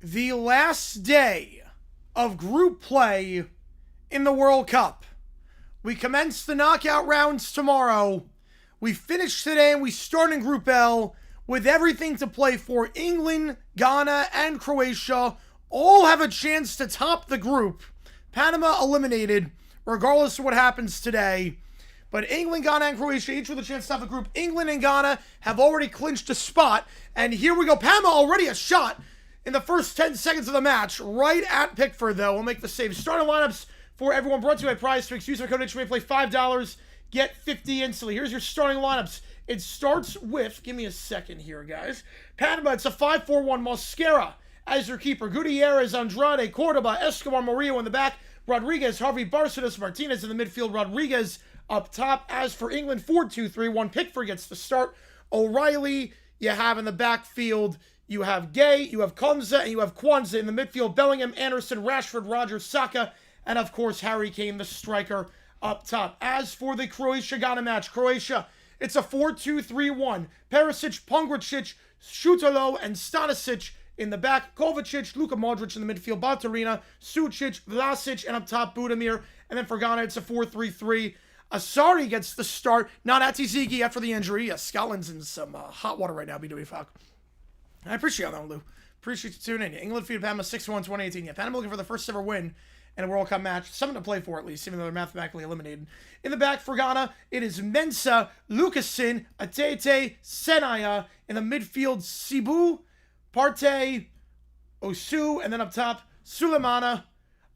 The last day of group play in the World Cup. We commence the knockout rounds tomorrow. We finish today and we start in Group L with everything to play for. England, Ghana, and Croatia all have a chance to top the group. Panama eliminated, regardless of what happens today. But England, Ghana, and Croatia each with a chance to top the group. England and Ghana have already clinched a spot. And here we go. Panama already a shot in the first 10 seconds of the match, right at Pickford, though. We'll make the save. Starting lineups for everyone brought to you by Prize Picks. Use our code HMA, play $5, get 50 instantly. Here's your starting lineups. It starts with, give me a second here, guys. Panama, it's a 5-4-1. Mosquera as your keeper. Gutierrez, Andrade, Cordoba, Escobar, Murillo in the back. Rodriguez, Harvey, Barcelos, Martinez in the midfield. Rodriguez up top. As for England, 4-2-3-1. Pickford gets the start. O'Reilly, you have in the backfield. You have Gay, you have Konza, and you have Kwanzaa in the midfield. Bellingham, Anderson, Rashford, Rogers, Saka, and of course Harry Kane, the striker, up top. As for the Croatia-Ghana match, Croatia, it's a 4-2-3-1. Perisic, Pongracic, Šutalo, and Stanisic in the back. Kovacic, Luka Modric in the midfield. Baturina, Sucic, Vlasic, and up top Budimir. And then for Ghana, it's a 4-3-3. Asari gets the start. Not Atizigi after the injury. Yes, Scotland's in some hot water right now, BW Falk. I appreciate that, Lou. Appreciate you tuning in. England defeated Panama 6-1 2018. Yeah, Panama looking for the first ever win in a World Cup match. Something to play for, at least, even though they're mathematically eliminated. In the back for Ghana, it is Mensah, Lucasin, Atete, Senaya. In the midfield, Sibu, Partey, Osu. And then up top, Sulemana,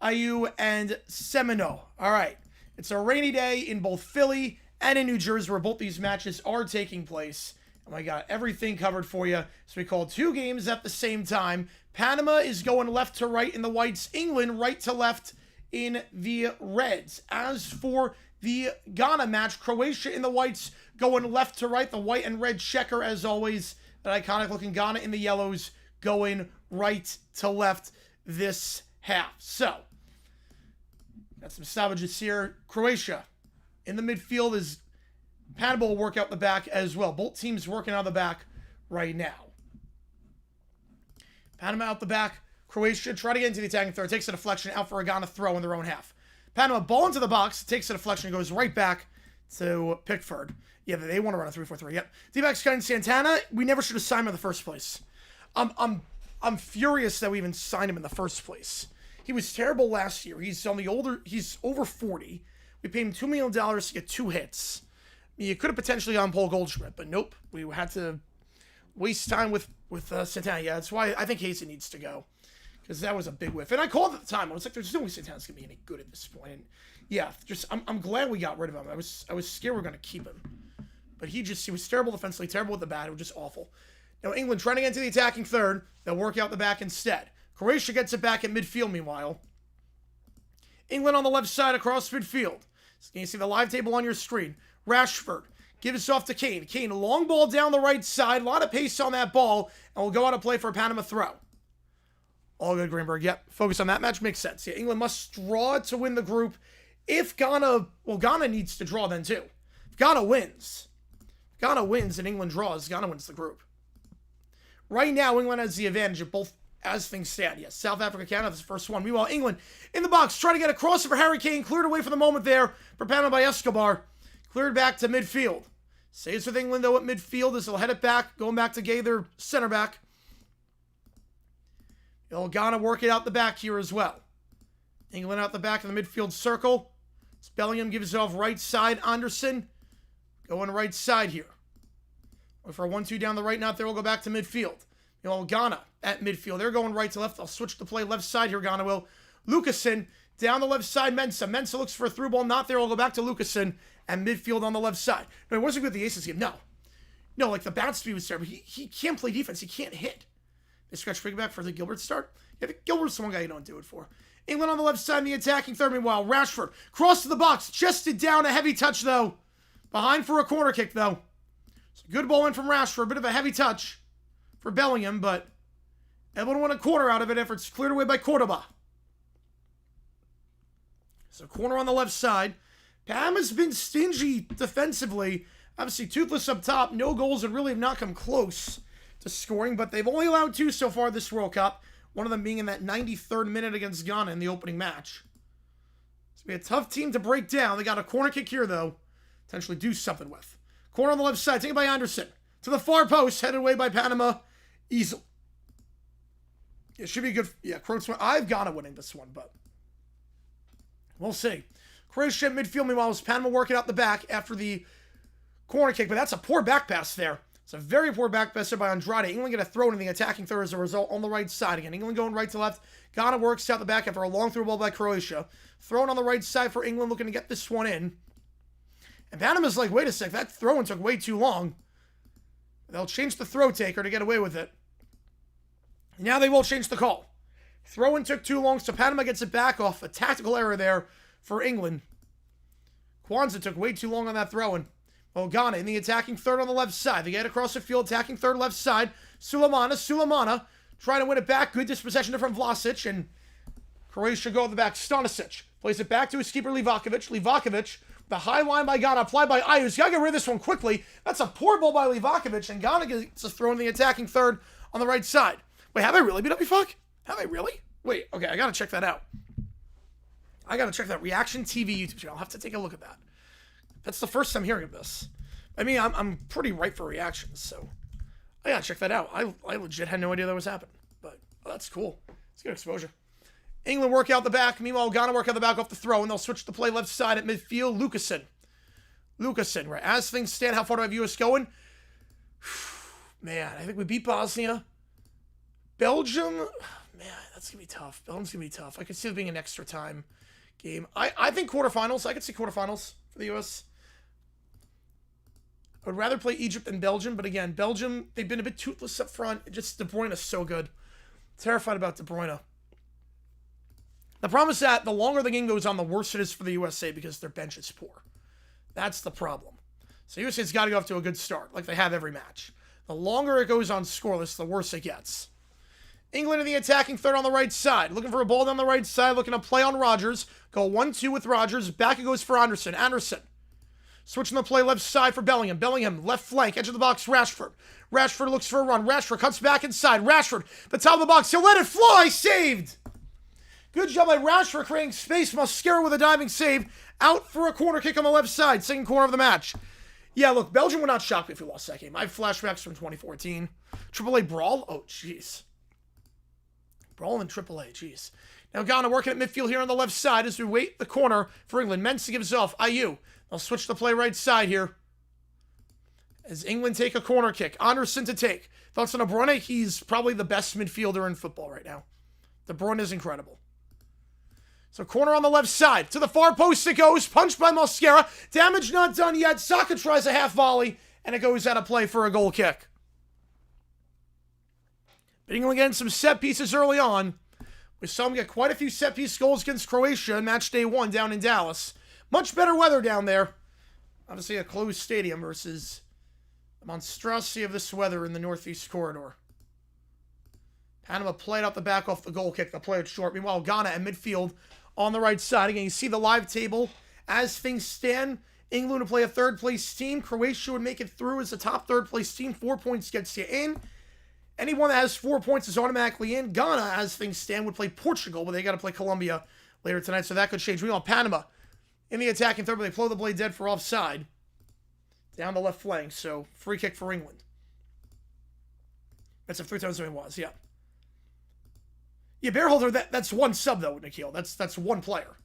Ayew, and Semino. All right. It's a rainy day in both Philly and in New Jersey, where both these matches are taking place. And I got everything covered for you. So we called two games at the same time. Panama is going left to right in the whites. England right to left in the reds. As for the Ghana match, Croatia in the whites going left to right. The white and red checker, as always. That iconic looking Ghana in the yellows going right to left this half. So, got some savages here. Croatia in the midfield is Panama will work out the back as well. Both teams working out the back right now. Panama out the back. Croatia try to get into the attacking third. Takes a deflection out for a Ghana throw in their own half. Panama ball into the box. Takes a deflection. Goes right back to Pickford. Yeah, they want to run a 3-4-3. Yep. D-backs Sky and Santana. We never should have signed him in the first place. I'm furious that we even signed him in the first place. He was terrible last year. He's over 40. We paid him $2 million to get 2 hits. You could have potentially gone Paul Goldschmidt, but nope. We had to waste time with Santana. Yeah, that's why I think Hazen needs to go, because that was a big whiff. And I called at the time. I was like, "There's no way Santana's gonna be any good at this point." And yeah, I'm glad we got rid of him. I was scared we were gonna keep him, but he was terrible defensively, terrible with the bat. It was just awful. Now England trying to get into the attacking third. They'll work out the back instead. Croatia gets it back at midfield. Meanwhile, England on the left side across midfield. So you can see the live table on your screen. Rashford gives it off to Kane. Kane, a long ball down the right side. A lot of pace on that ball. And we'll go out and play for a Panama throw. All good, Greenberg. Yep. Focus on that match. Makes sense. Yeah, England must draw to win the group. If Ghana needs to draw then too. If Ghana wins and England draws, Ghana wins the group. Right now, England has the advantage of both as things stand. Yes, South Africa, Canada, this is the first one. Meanwhile, England in the box, trying to get a crosser for Harry Kane. Cleared away for the moment there for Panama by Escobar. Cleared back to midfield. Saves with England, though, at midfield as they'll head it back. Going back to Gay, their center back. They'll Ghana work it out the back here as well. England out the back in the midfield circle. Bellingham gives it off right side. Anderson going right side here. For a 1-2 down the right, not there. We'll go back to midfield. Ghana at midfield. They're going right to left. They'll switch to play left side here, Ghana will. Lucasin down the left side, Mensah. Mensah looks for a through ball. Not there. We'll go back to Lucasin and midfield on the left side. No, he wasn't good at the Aces game. No, like the bat speed was terrible. He can't play defense. He can't hit. They scratch big back for the Gilbert start. Yeah, Gilbert's the one guy you don't do it for. England on the left side in the attacking third. Meanwhile, Rashford cross to the box. Chested down. A heavy touch, though. Behind for a corner kick, though. It's a good ball in from Rashford. A bit of a heavy touch for Bellingham, but able to win a corner out of it after it's cleared away by Cordoba. So corner on the left side. Panama's been stingy defensively. Obviously, toothless up top. No goals and really have not come close to scoring, but they've only allowed 2 so far this World Cup. One of them being in that 93rd minute against Ghana in the opening match. It's going to be a tough team to break down. They got a corner kick here, though. Potentially do something with. Corner on the left side. Taken by Anderson. To the far post. Headed away by Panama. Easily. It should be good. Yeah, Croatia. I've Ghana winning this one, but we'll see. Croatia midfield, meanwhile, was Panama working out the back after the corner kick, but that's a poor back pass there. It's a very poor back pass there by Andrade. England get a throw in the attacking third as a result on the right side again. England going right to left. Ghana works out the back after a long through ball by Croatia. Thrown on the right side for England, looking to get this one in. And Panama's like, wait a sec, that throw-in took way too long. They'll change the throw taker to get away with it. Now they will change the call. Throw-in took too long, so Panama gets it back off. A tactical error there for England. Kwanzaa took way too long on that throw-in. Well, Ghana in the attacking third on the left side. They get across the field, attacking third left side. Sulemana trying to win it back. Good dispossession from Vlasic, and Croatia go at the back. Stanisic plays it back to his keeper, Livakovic. Livakovic, the high line by Ghana, applied by Ayus. Got to get rid of this one quickly. That's a poor ball by Livakovic, and Ghana gets a throw in the attacking third on the right side. Wait, have I really beat up you fuck? Have I really? Wait, okay, I got to check that out. I got to check that Reaction TV YouTube channel. I'll have to take a look at that. That's the first time hearing of this. I mean, I'm pretty ripe for reactions, so I gotta check that out. I legit had no idea that was happening, but that's cool. It's good exposure. England work out the back. Meanwhile, Ghana work out the back off the throw, and they'll switch to play left side at midfield. Lucasen, right? As things stand, how far do I have US going? Man, I think we beat Bosnia. Belgium, man, that's gonna be tough. Belgium's gonna be tough. I could see it being an extra time game. I think quarterfinals. I could see quarterfinals for the US. I would rather play Egypt than Belgium, but again, Belgium, they've been a bit toothless up front. Just De Bruyne is so good. Terrified about De Bruyne. The problem is that the longer the game goes on, the worse it is for the USA because their bench is poor. That's the problem. So USA's got to go off to a good start, like they have every match. The longer it goes on scoreless, the worse it gets. England in the attacking third on the right side. Looking for a ball down the right side, looking to play on Rodgers. Go 1-2 with Rodgers. Back it goes for Anderson. Switching the play left side for Bellingham. Bellingham, left flank, edge of the box, Rashford. Rashford looks for a run. Rashford cuts back inside. Rashford, the top of the box. He'll let it fly. Saved. Good job by Rashford creating space. Mascara with a diving save. Out for a corner kick on the left side. Second corner of the match. Yeah, look, Belgium would not shock me if we lost that game. I have flashbacks from 2014. AAA Brawl? Oh, jeez. Brawl in AAA, jeez. Now Ghana working at midfield here on the left side as we wait the corner for England. Mensah gives off. Ayew. They'll switch to play right side here. As England take a corner kick. Anderson to take. Thoughts on De Bruyne? He's probably the best midfielder in football right now. De Bruyne is incredible. So corner on the left side. To the far post it goes. Punched by Mascara. Damage not done yet. Saka tries a half volley. And it goes out of play for a goal kick. But England getting some set pieces early on. We saw them get quite a few set piece goals against Croatia in match day 1 down in Dallas. Much better weather down there. Obviously a closed stadium versus the monstrosity of this weather in the Northeast Corridor. Panama played out the back off the goal kick. They'll play it short. Meanwhile, Ghana at midfield on the right side. Again, you see the live table. As things stand, England would play a third-place team. Croatia would make it through as the top third-place team. 4 points gets you in. Anyone that has 4 points is automatically in. Ghana, as things stand, would play Portugal, but they got to play Colombia later tonight, so that could change. Meanwhile, Panama in the attacking third, but they blow the blade dead for offside. Down the left flank, so free kick for England. That's if 3 times it was, yeah. Yeah, Berhalter, that's one sub, though, Nikhil. That's one player.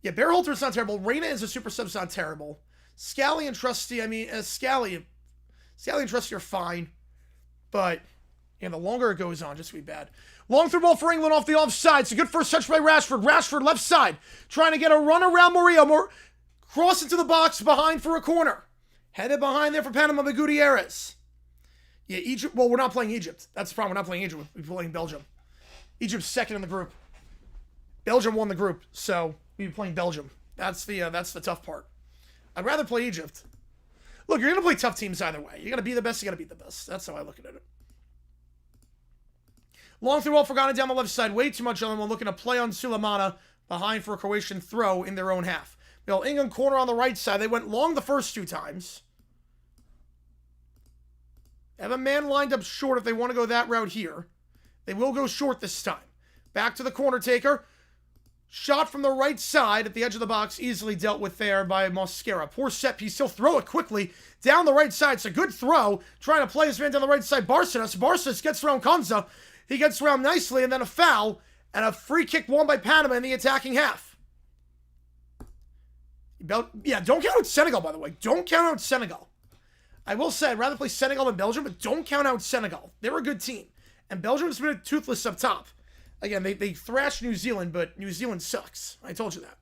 Yeah, Berhalter's not terrible. Reina is a super sub's not terrible. Scally and Trusty, I mean, Scally and Trusty are fine. But, yeah, the longer it goes on, just to be bad. Long through ball for England off the offside. It's a good first touch by Rashford. Rashford left side. Trying to get a run around Murillo. Cross into the box behind for a corner. Headed behind there for Panama by Gutierrez. Yeah, Egypt. Well, we're not playing Egypt. That's the problem. We're not playing Egypt. We're playing Belgium. Egypt's second in the group. Belgium won the group, so we'll be playing Belgium. That's the tough part. I'd rather play Egypt. Look, you're going to play tough teams either way. You got to be the best, you got to beat the best. That's how I look at it. Long through ball for Ghana down the left side. Way too much on them. Looking to play on Sulemana behind for a Croatian throw in their own half. England corner on the right side. They went long the first 2 times. They have a man lined up short if they want to go that route here. They will go short this time. Back to the corner taker. Shot from the right side at the edge of the box. Easily dealt with there by Mosquera. Poor set piece. He'll throw it quickly down the right side. It's a good throw. Trying to play his man down the right side. Barcenas gets around Konza. He gets around nicely, and then a foul. And a free kick won by Panama in the attacking half. Yeah, don't count out Senegal, by the way. Don't count out Senegal. I will say, I'd rather play Senegal than Belgium, but don't count out Senegal. They're a good team. And Belgium's been toothless up top. Again, they thrashed New Zealand, but New Zealand sucks. I told you that.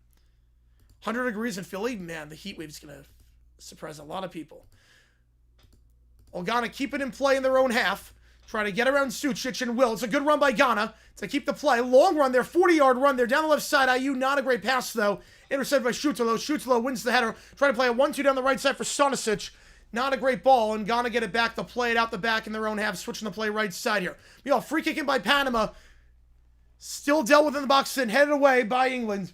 100 degrees in Philly, man, the heat wave's going to surprise a lot of people. Ghana keep it in play in their own half. Trying to get around Sucic and Will. It's a good run by Ghana to keep the play. Long run there, 40-yard run there. Down the left side, IU, not a great pass, though. Intercepted by Schutelo. Schutelo wins the header. Trying to play a 1-2 down the right side for Stanisic. Not a great ball, and Ghana get it back. They'll play it out the back in their own half, switching the play right side here. Free kick in by Panama. Still dealt with in the box and headed away by England.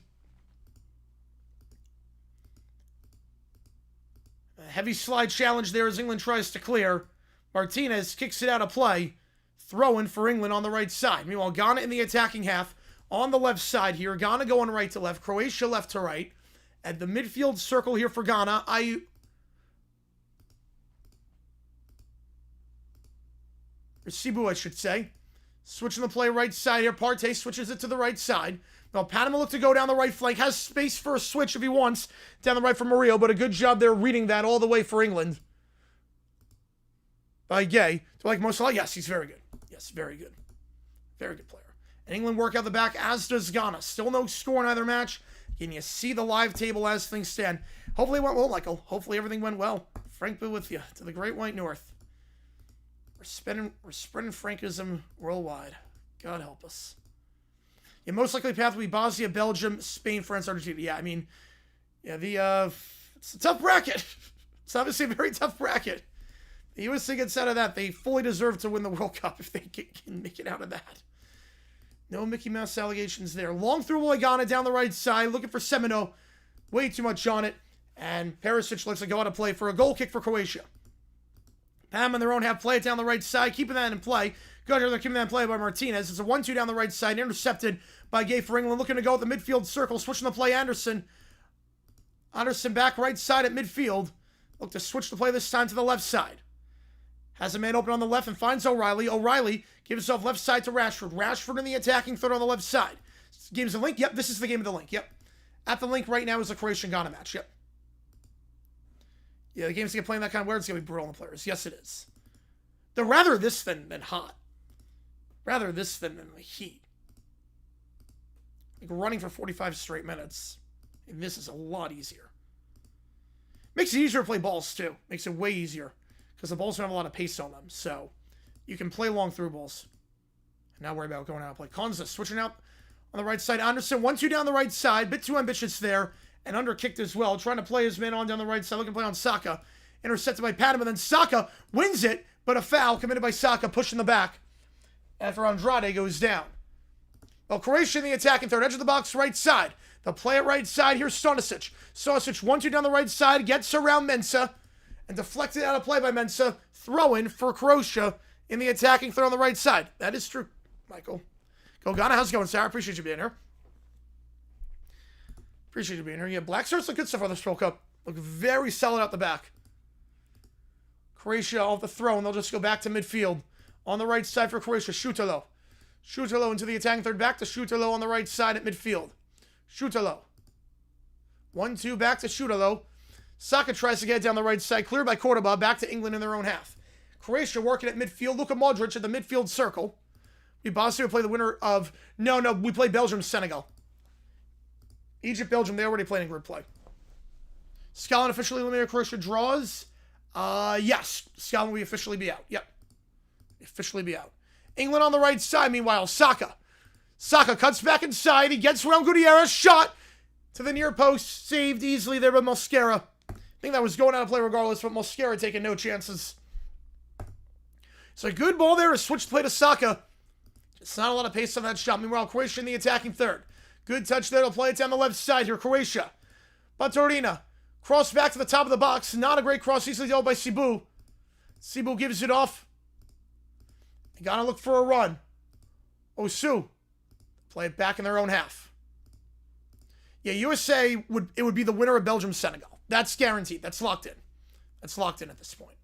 A heavy slide challenge there as England tries to clear. Martinez kicks it out of play. Throw-in for England on the right side. Meanwhile, Ghana in the attacking half on the left side here. Ghana going right to left. Croatia left to right. At the midfield circle here for Ghana, Sibu, I should say. Switching the play right side here. Partey switches it to the right side. Now, Panama look to go down the right flank. Has space for a switch if he wants. Down the right for Murillo, but a good job there reading that all the way for England. By Gay. Do I like Mo Salah? Yes, he's very good. Yes, very good. Very good player. And England work out the back, as does Ghana. Still no score in either match. Can you see the live table as things stand? Hopefully it went well, Michael. Hopefully everything went well. Frank be with you to the Great White North. We're spreading Frankism worldwide. God help us. Your most likely path will be Bosnia, Belgium, Spain, France, Argentina. Yeah, I mean, yeah, it's a tough bracket. It's obviously a very tough bracket. The USA gets out of that. They fully deserve to win the World Cup if they can make it out of that. No Mickey Mouse allegations there. Long through Ghana down the right side, looking for Semino. Way too much on it. And Perisic looks to go out of play for a goal kick for Croatia. Pam in their own half, play it down the right side, keeping that in play. Good, they're keeping that in play by Martinez. It's a 1-2 down the right side, intercepted by Gay for England. Looking to go at the midfield circle, switching the play, Anderson. Anderson back right side at midfield. Look to switch the play this time to the left side. Has a man open on the left and finds O'Reilly. O'Reilly gives himself left side to Rashford. Rashford in the attacking third on the left side. Game's a link. Yep, this is the game of the link. Yep. At the link right now is the Croatian-Ghana match. Yep. Yeah, the game's going to play in that kind of where it's going to be brutal on the players. Yes, it is. They're rather this than hot. Rather this than the heat. Like running for 45 straight minutes. And this is a lot easier. Makes it easier to play balls, too. Makes it way easier. Because the balls don't have a lot of pace on them. So, you can play long through balls. And not worry about going out and play. Konza switching out on the right side. Anderson, 1-2 down the right side. Bit too ambitious there. And underkicked as well. Trying to play his man on down the right side. Looking to play on Saka. Intercepted by Panama. Then Saka wins it. But a foul committed by Saka. Pushing the back. After Andrade goes down. Well, Croatia in the attacking third. Edge of the box right side. They'll play it right side. Here's Stanisic. Stanisic 1-2 down the right side. Gets around Mensah. And deflected out of play by Mensah. Throw in for Croatia in the attacking third on the right side. That is true, Michael. Go Ghana. How's it going, Sarah? Appreciate you being here. Appreciate you being here. Yeah, Black Stars look good stuff on this World Cup. Look very solid out the back. Croatia off the throw, and they'll just go back to midfield. On the right side for Croatia, Schutelo. Schutelo into the attacking third, back to Schutelo on the right side at midfield. Schutelo. 1-2, back to Schutelo. Saka tries to get it down the right side, cleared by Cordoba, back to England in their own half. Croatia working at midfield, Luka Modric at the midfield circle. We Bosnia play the winner of... No, we play Belgium-Senegal. Egypt-Belgium, they already played in group play. Scotland officially eliminated. Croatia draws. Yes. Scotland will officially be out. Yep. Officially be out. England on the right side, meanwhile. Saka. Saka cuts back inside. He gets around Gutierrez. Shot to the near post. Saved easily there by Mosquera. I think that was going out of play regardless, but Mosquera taking no chances. So a good ball there to switch the play to Saka. Just not a lot of pace on that shot. Meanwhile, Croatia in the attacking third. Good touch there to play it down the left side here. Croatia. Baturina. Cross back to the top of the box. Not a great cross. Easily dealt by Sibu. Sibu gives it off. They gotta look for a run. Osu. Play it back in their own half. Yeah, USA would be the winner of Belgium-Senegal. That's guaranteed. That's locked in. That's locked in at this point.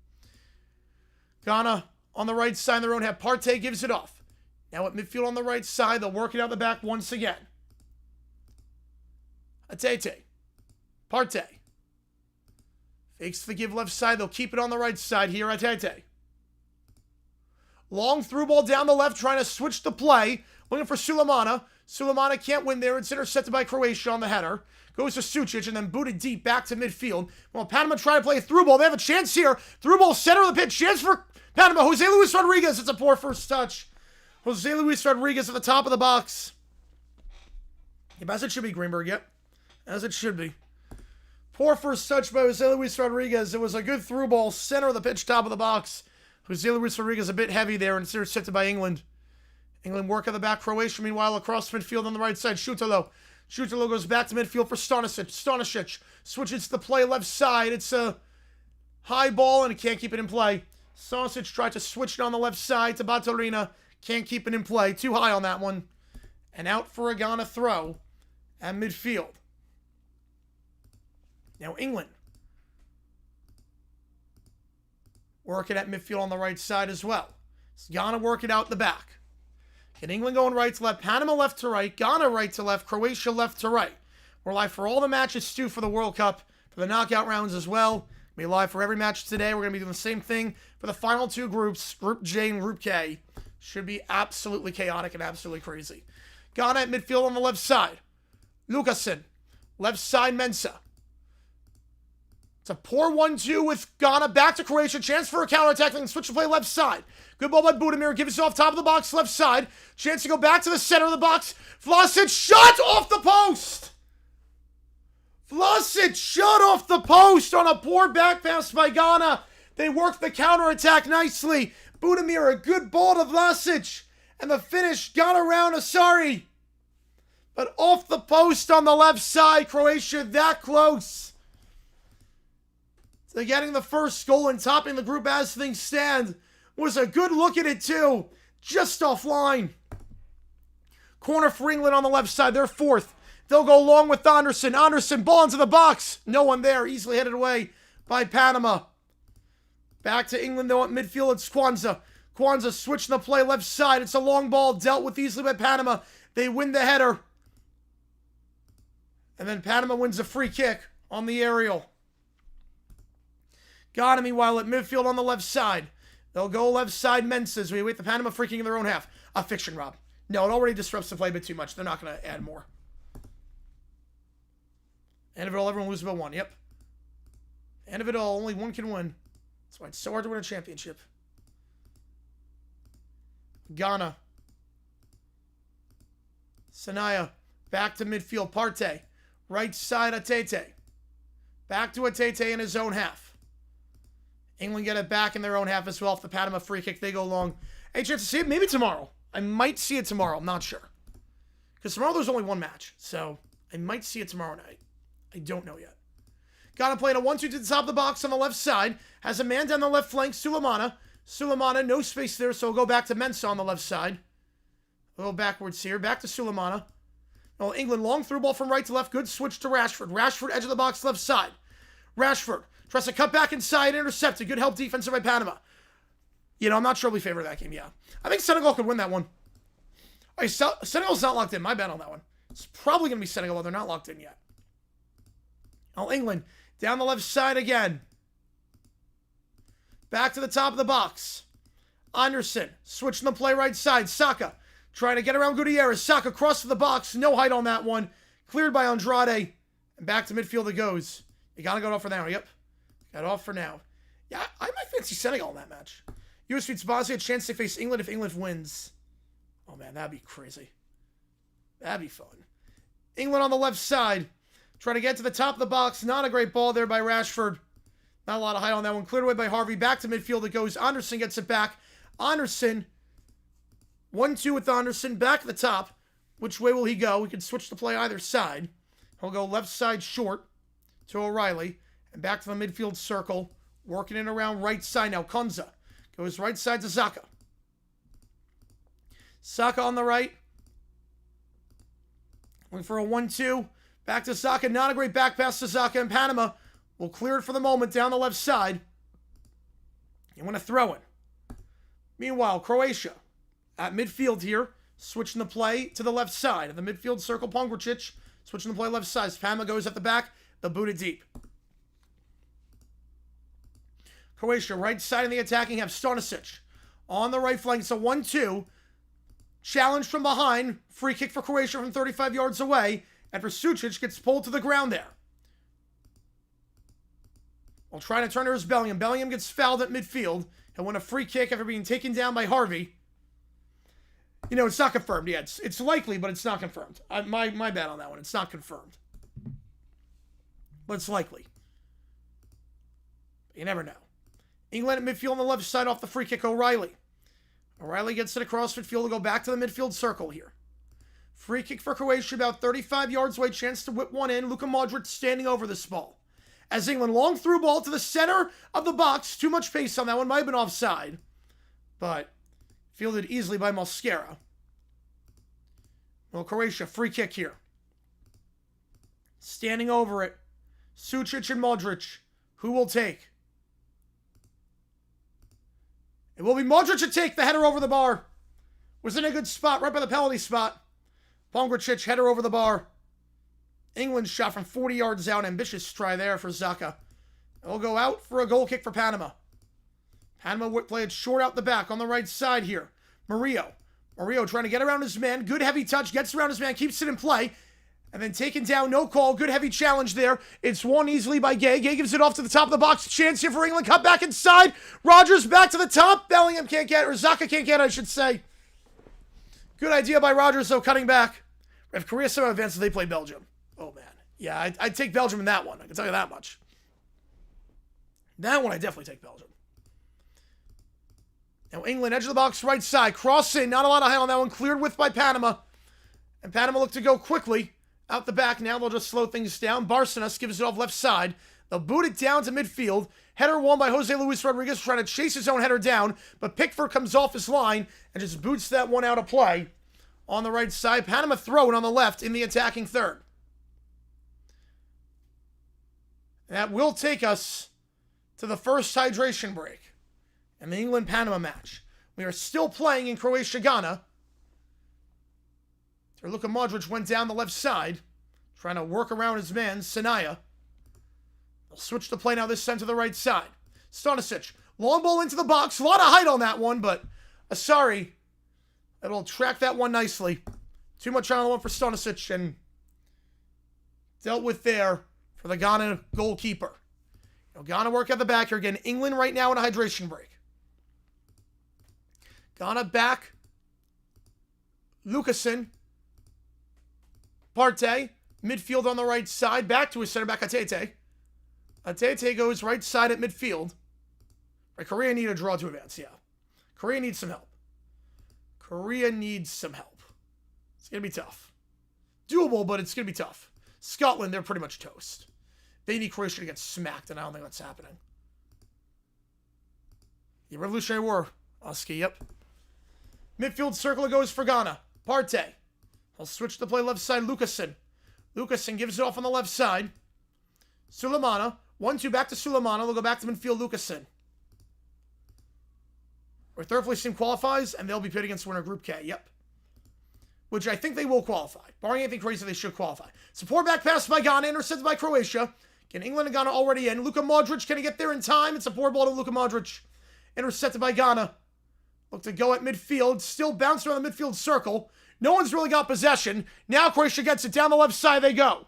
Ghana on the right side in their own half. Partey gives it off. Now at midfield on the right side, they'll work it out the back once again. Atete. Partey. Fakes the give left side. They'll keep it on the right side here. Atete. Long through ball down the left, trying to switch the play. Looking for Sulemana. Sulemana can't win there. It's intercepted by Croatia on the header. Goes to Sucic and then booted deep back to midfield. Well, Panama try to play a through ball. They have a chance here. Through ball, center of the pitch. Chance for Panama. Jose Luis Rodriguez. It's a poor first touch. Jose Luis Rodriguez at the top of the box. Yep, as it should be, Greenberg. Yep, as it should be. Poor first touch by Jose Luis Rodriguez. It was a good through ball. Center of the pitch, top of the box. Jose Luis Rodriguez a bit heavy there and it's intercepted by England. England work at the back. Croatia, meanwhile, across midfield on the right side. Šutalo. Šutalo goes back to midfield for Stanisic. Stanisic switches to the play left side. It's a high ball and he can't keep it in play. Stanisic tried to switch it on the left side to Baturina. Can't keep it in play. Too high on that one. And out for a Ghana throw at midfield. Now England. Work it at midfield on the right side as well. So Ghana work it out the back. Get England going right to left, Panama left to right, Ghana right to left, Croatia left to right. We're live for all the matches, too, for the World Cup, for the knockout rounds as well. We'll be live for every match today. We're going to be doing the same thing for the final two groups, Group J and Group K. Should be absolutely chaotic and absolutely crazy. Ghana at midfield on the left side. Lucasen. Left side, Mensah. It's a poor 1-2 with Ghana. Back to Croatia. Chance for a counterattack. They can switch to play left side. Good ball by Budimir. Gives it off top of the box, left side. Chance to go back to the center of the box. Vlasic shot off the post. Vlasic shot off the post on a poor back pass by Ghana. They worked the counterattack nicely. Budimir, a good ball to Vlasic. And the finish got around Asari. But off the post on the left side. Croatia that close. They're getting the first goal and topping the group as things stand. Was a good look at it too. Just offline. Corner for England on the left side. They're fourth. They'll go long with Anderson. Anderson, ball into the box. No one there. Easily headed away by Panama. Back to England though at midfield. It's Kwanzaa. Kwanzaa switching the play left side. It's a long ball dealt with easily by Panama. They win the header. And then Panama wins a free kick on the aerial. Ghana, meanwhile, at midfield on the left side. They'll go left side, Mensah, as we await the Panama free kick in their own half. A fiction, Rob. No, it already disrupts the play a bit too much. They're not going to add more. End of it all, everyone loses by one. Yep. End of it all, only one can win. That's why it's so hard to win a championship. Ghana. Sanaya. Back to midfield, Partey. Right side, Atete. Back to Atete in his own half. England get it back in their own half as well. If the Panama free kick, they go long. Any chance to see it? Maybe tomorrow. I might see it tomorrow. I'm not sure. Because tomorrow there's only one match. So I might see it tomorrow night. I don't know yet. Ghana playing a 1-2 to the top of the box on the left side. Has a man down the left flank, Sulemana. Sulemana, no space there, so we'll go back to Mensah on the left side. A little backwards here. Back to Sulemana. Well, England, long through ball from right to left. Good switch to Rashford. Rashford, edge of the box, left side. Rashford tries to cut back inside, intercepted. Good help defensive by Panama. You know, I'm not sure we favor that game, yeah. I think Senegal could win that one. Okay, Senegal's not locked in. My bad on that one. It's probably going to be Senegal, but they're not locked in yet. Oh, England, down the left side again. Back to the top of the box. Anderson, switching the play right side. Saka, trying to get around Gutierrez. Saka cross to the box. No height on that one. Cleared by Andrade. And back to midfield it goes. You got to go off for now. Yep. Got off for now. Yeah, I might fancy Senegal in that match. US beats Bosnia. A chance to face England if England wins. Oh, man, that'd be crazy. That'd be fun. England on the left side. Trying to get to the top of the box. Not a great ball there by Rashford. Not a lot of height on that one. Cleared away by Harvey. Back to midfield it goes. Anderson gets it back. Anderson. 1-2 with Anderson. Back at the top. Which way will he go? We can switch to play either side. He'll go left side short to O'Reilly. And back to the midfield circle. Working it around right side now. Konza goes right side to Zaka. Saka on the right. Looking for a 1-2. Back to Zaka. Not a great back pass to Zaka. And Panama will clear it for the moment down the left side. You want to throw it. Meanwhile, Croatia at midfield here. Switching the play to the left side. Of the midfield circle, Pongracic. Switching the play left side. Panama goes at the back. They'll boot it deep. Croatia, right side in the attacking half. Stanisic on the right flank. It's a 1-2. Challenge from behind. Free kick for Croatia from 35 yards away. And for Sucic, gets pulled to the ground there. While trying to turn to his Bellingham. Bellingham gets fouled at midfield. He'll win a free kick after being taken down by Harvey. You know, it's not confirmed. Yeah, it's likely, but it's not confirmed. My bad on that one. It's not confirmed. But it's likely. You never know. England at midfield on the left side off the free kick. O'Reilly. O'Reilly gets it across midfield to go back to the midfield circle here. Free kick for Croatia, about 35 yards away. Chance to whip one in. Luka Modric standing over this ball. As England, long through ball to the center of the box. Too much pace on that one. Might have been offside. But fielded easily by Mosquera. Well, Croatia, free kick here. Standing over it. Sucic and Modric. Who will take? It will be Modric to take the header over the bar. Was in a good spot, right by the penalty spot. Pongracic, header over the bar. England shot from 40 yards out. Ambitious try there for Zaka. It'll go out for a goal kick for Panama. Panama would play it short out the back on the right side here. Murillo trying to get around his man. Good heavy touch. Gets around his man. Keeps it in play. And then taken down. No call. Good heavy challenge there. It's won easily by Gay. Gay gives it off to the top of the box. Chance here for England. Cut back inside. Rogers back to the top. Bellingham can't get it. Or Zaka can't get it, I should say. Good idea by Rogers, though, cutting back. If Korea somehow advances, they play Belgium. Oh, man. Yeah, I'd take Belgium in that one. I can tell you that much. That one, I definitely take Belgium. Now, England, edge of the box, right side. Cross in. Not a lot of height on that one. Cleared with by Panama. And Panama look to go quickly out the back. Now they'll just slow things down. Barcenas gives it off left side. They'll boot it down to midfield. Header won by Jose Luis Rodriguez, trying to chase his own header down. But Pickford comes off his line and just boots that one out of play. On the right side. Panama throwing on the left in the attacking third. That will take us to the first hydration break in the England-Panama match. We are still playing in Croatia-Ghana. Luka Modric went down the left side, trying to work around his man, Sanaya. They'll switch the play now this time to the right side. Stanisic, long ball into the box. A lot of height on that one, but Asari, it'll track that one nicely. Too much on the one for Stanisic, and dealt with there for the Ghana goalkeeper. Ghana work at the back here again. England right now in a hydration break. Ghana back. Lucasen. Partey. Midfield on the right side. Back to his center back, Atete. Atete goes right side at midfield. Right, Korea need a draw to advance, yeah. Korea needs some help. Korea needs some help. It's going to be tough. Doable, but it's going to be tough. Scotland, they're pretty much toast. They need Croatia to get smacked, and I don't think that's happening. The Revolutionary War. Oski, yep. Midfield circle it goes for Ghana. Partey. I'll switch to play left side. Lucasen. Lucasen gives it off on the left side. Sulemana. 1-2 back to Sulemana. They'll go back to midfield Lucasen. Where third place team qualifies, and they'll be pitted against winner Group K. Yep. Which I think they will qualify. Barring anything crazy, they should qualify. Support back pass by Ghana. Intercepted by Croatia. Can England and Ghana already in? Luka Modric, can he get there in time? It's a poor ball to Luka Modric. Intercepted by Ghana. Look to go at midfield. Still bouncing around the midfield circle. No one's really got possession. Now Croatia gets it. Down the left side they go.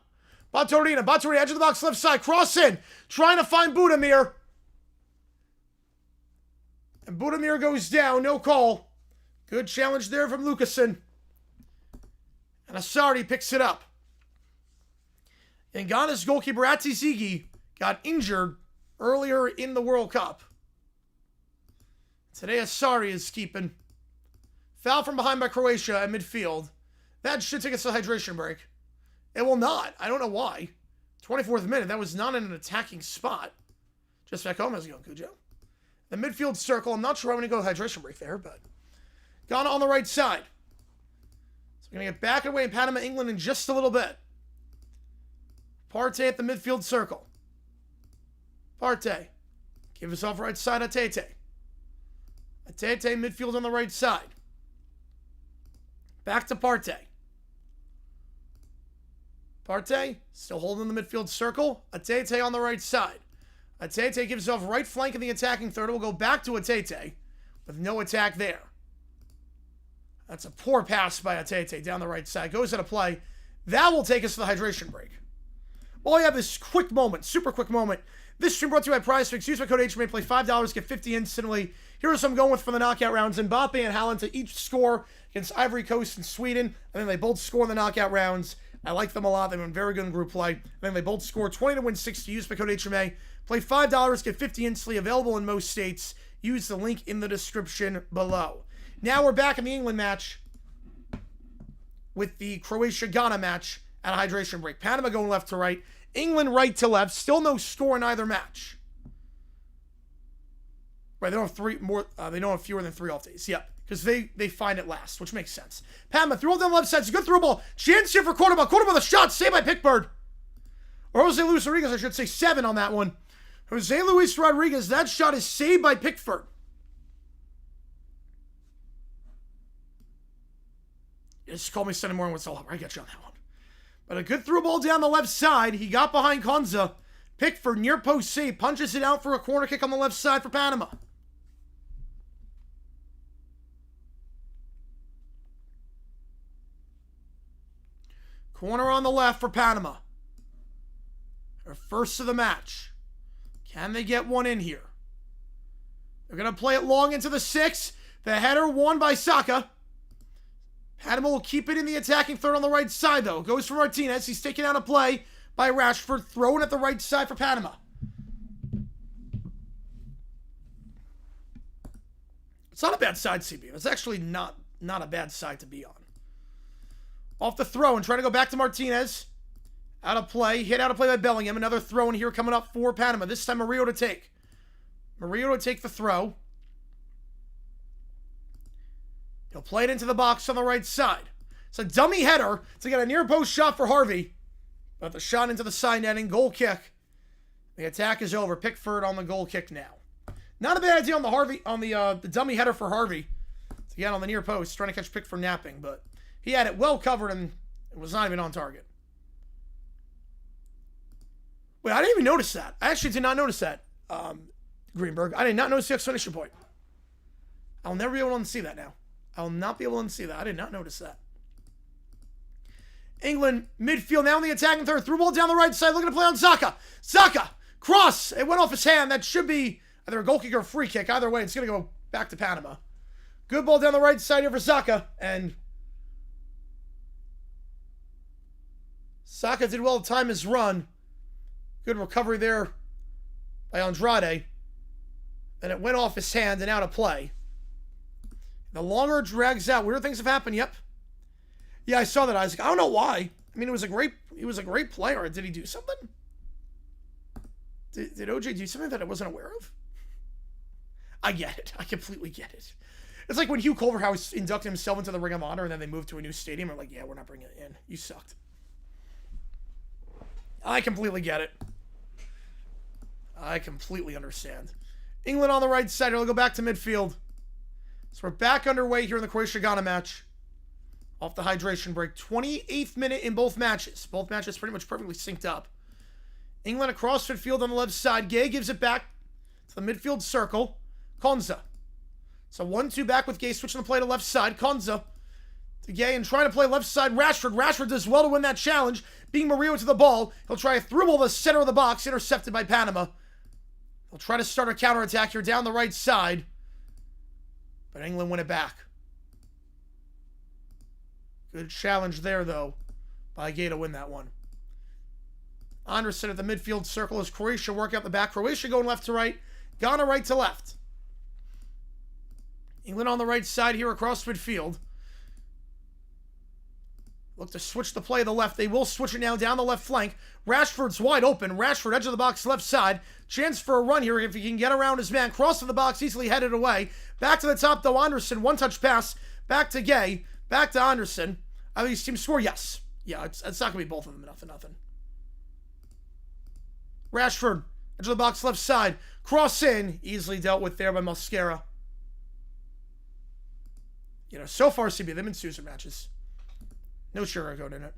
Baturina, edge of the box, left side. Cross in. Trying to find Budimir. And Budimir goes down. No call. Good challenge there from Lucasen. And Asari picks it up. And Ghana's goalkeeper, Atizigi, got injured earlier in the World Cup. Today, Asari is keeping. Foul from behind by Croatia at midfield. That should take us to a hydration break. It will not. I don't know why. 24th minute. That was not in an attacking spot. Just back home. How's it going, Cujo? The midfield circle. I'm not sure I'm going to go hydration break there, but Ghana on the right side. So we're going to get back and away in Panama, England in just a little bit. Partey at the midfield circle. Partey. Give us off right side, Atete. Atete, midfield on the right side. Back to Partey. Partey, still holding the midfield circle. Atete on the right side. Atete gives off right flank in the attacking third. We'll go back to Atete with no attack there. That's a poor pass by Atete down the right side. Goes out of play. That will take us to the hydration break. Well, I have this quick moment, super quick moment. This stream brought to you by PrizePicks. Use my code HMA, play $5, get 50 instantly. Here are some I'm going with for the knockout rounds. Mbappe and Haaland to each score against Ivory Coast and Sweden. And then they both score in the knockout rounds. I like them a lot. They've been very good in group play. And then they both score 20 to win 60. Use my code HMA. Play $5, get 50 instantly. Available in most states. Use the link in the description below. Now we're back in the England match with the Croatia-Ghana match at a hydration break. Panama going left to right. England right to left. Still no score in either match. Right, they don't have they don't have fewer than 3 off days. Yep, because they find it last, which makes sense. Panama throw down the left side. It's a good through ball. Chance here for Cordoba. Cordoba the shot. Saved by Pickford. Or Jose Luis Rodriguez, I should say 7 on that one. Jose Luis Rodriguez, that shot is saved by Pickford. You just call me Sunday morning with Solar. I got you on that one. But a good through ball down the left side. He got behind Konza. Pickford near post save. Punches it out for a corner kick on the left side for Panama. Corner on the left for Panama. Their first of the match. Can they get one in here? They're going to play it long into the 6. The header won by Saka. Panama will keep it in the attacking third on the right side, though. Goes for Martinez. He's taken out a play by Rashford. Thrown at the right side for Panama. It's not a bad side, CB. It's actually not a bad side to be on. Off the throw and trying to go back to Martinez. Out of play. Hit out of play by Bellingham. Another throw in here coming up for Panama. This time Murillo to take. Murillo to take the throw. He'll play it into the box on the right side. It's a dummy header to get a near post shot for Harvey. But the shot into the side netting. Goal kick. The attack is over. Pickford on the goal kick now. Not a bad idea on the dummy header for Harvey. To get on the near post. Trying to catch Pickford napping. But he had it well covered and it was not even on target. Wait, I didn't even notice that. I actually did not notice that, Greenberg. I did not notice the exclamation point. I'll never be able to unsee that now. I'll not be able to unsee that. I did not notice that. England midfield now in the attacking third. Through ball down the right side. Looking to play on Saka. Saka. Cross. It went off his hand. That should be either a goal kick or a free kick. Either way, it's going to go back to Panama. Good ball down the right side here for Saka. And Saka did well to time his run. Good recovery there by Andrade. And it went off his hand and out of play. The longer it drags out, weird things have happened. Yep. Yeah, I saw that, Isaac. I don't know why. I mean, he was a great player. Did he do something? Did OJ do something that I wasn't aware of? I get it. I completely get it. It's like when Hugh Culverhouse inducted himself into the Ring of Honor and then they moved to a new stadium. They're like, yeah, we're not bringing it in. You sucked. I completely get it. I completely understand. England on the right side. We'll go back to midfield. So we're back underway here in the Croatia-Ghana match. Off the hydration break. 28th minute in both matches. Both matches pretty much perfectly synced up. England across midfield on the left side. Gay gives it back to the midfield circle. Konza. So 1-2 back with Gay switching the play to left side. Konza to Gay and trying to play left side. Rashford. Rashford does well to win that challenge. Being Murillo to the ball. He'll try a through ball to the center of the box. Intercepted by Panama. He'll try to start a counterattack here down the right side. But England win it back. Good challenge there, though, by Gay to win that one. Anderson at the midfield circle as Croatia work out the back. Croatia going left to right. Ghana right to left. England on the right side here across midfield. Look to switch the play to the left. They will switch it now down the left flank. Rashford's wide open. Rashford, edge of the box, left side. Chance for a run here if he can get around his man. Cross to the box, easily headed away. Back to the top, though. Anderson, one-touch pass. Back to Gay. Back to Anderson. I think his team score, yes. Yeah, it's not going to be both of them. Nothing. Rashford, edge of the box, left side. Cross in. Easily dealt with there by Mascara. So far, CB, they've been Sousa matches. No sugarcoat in it.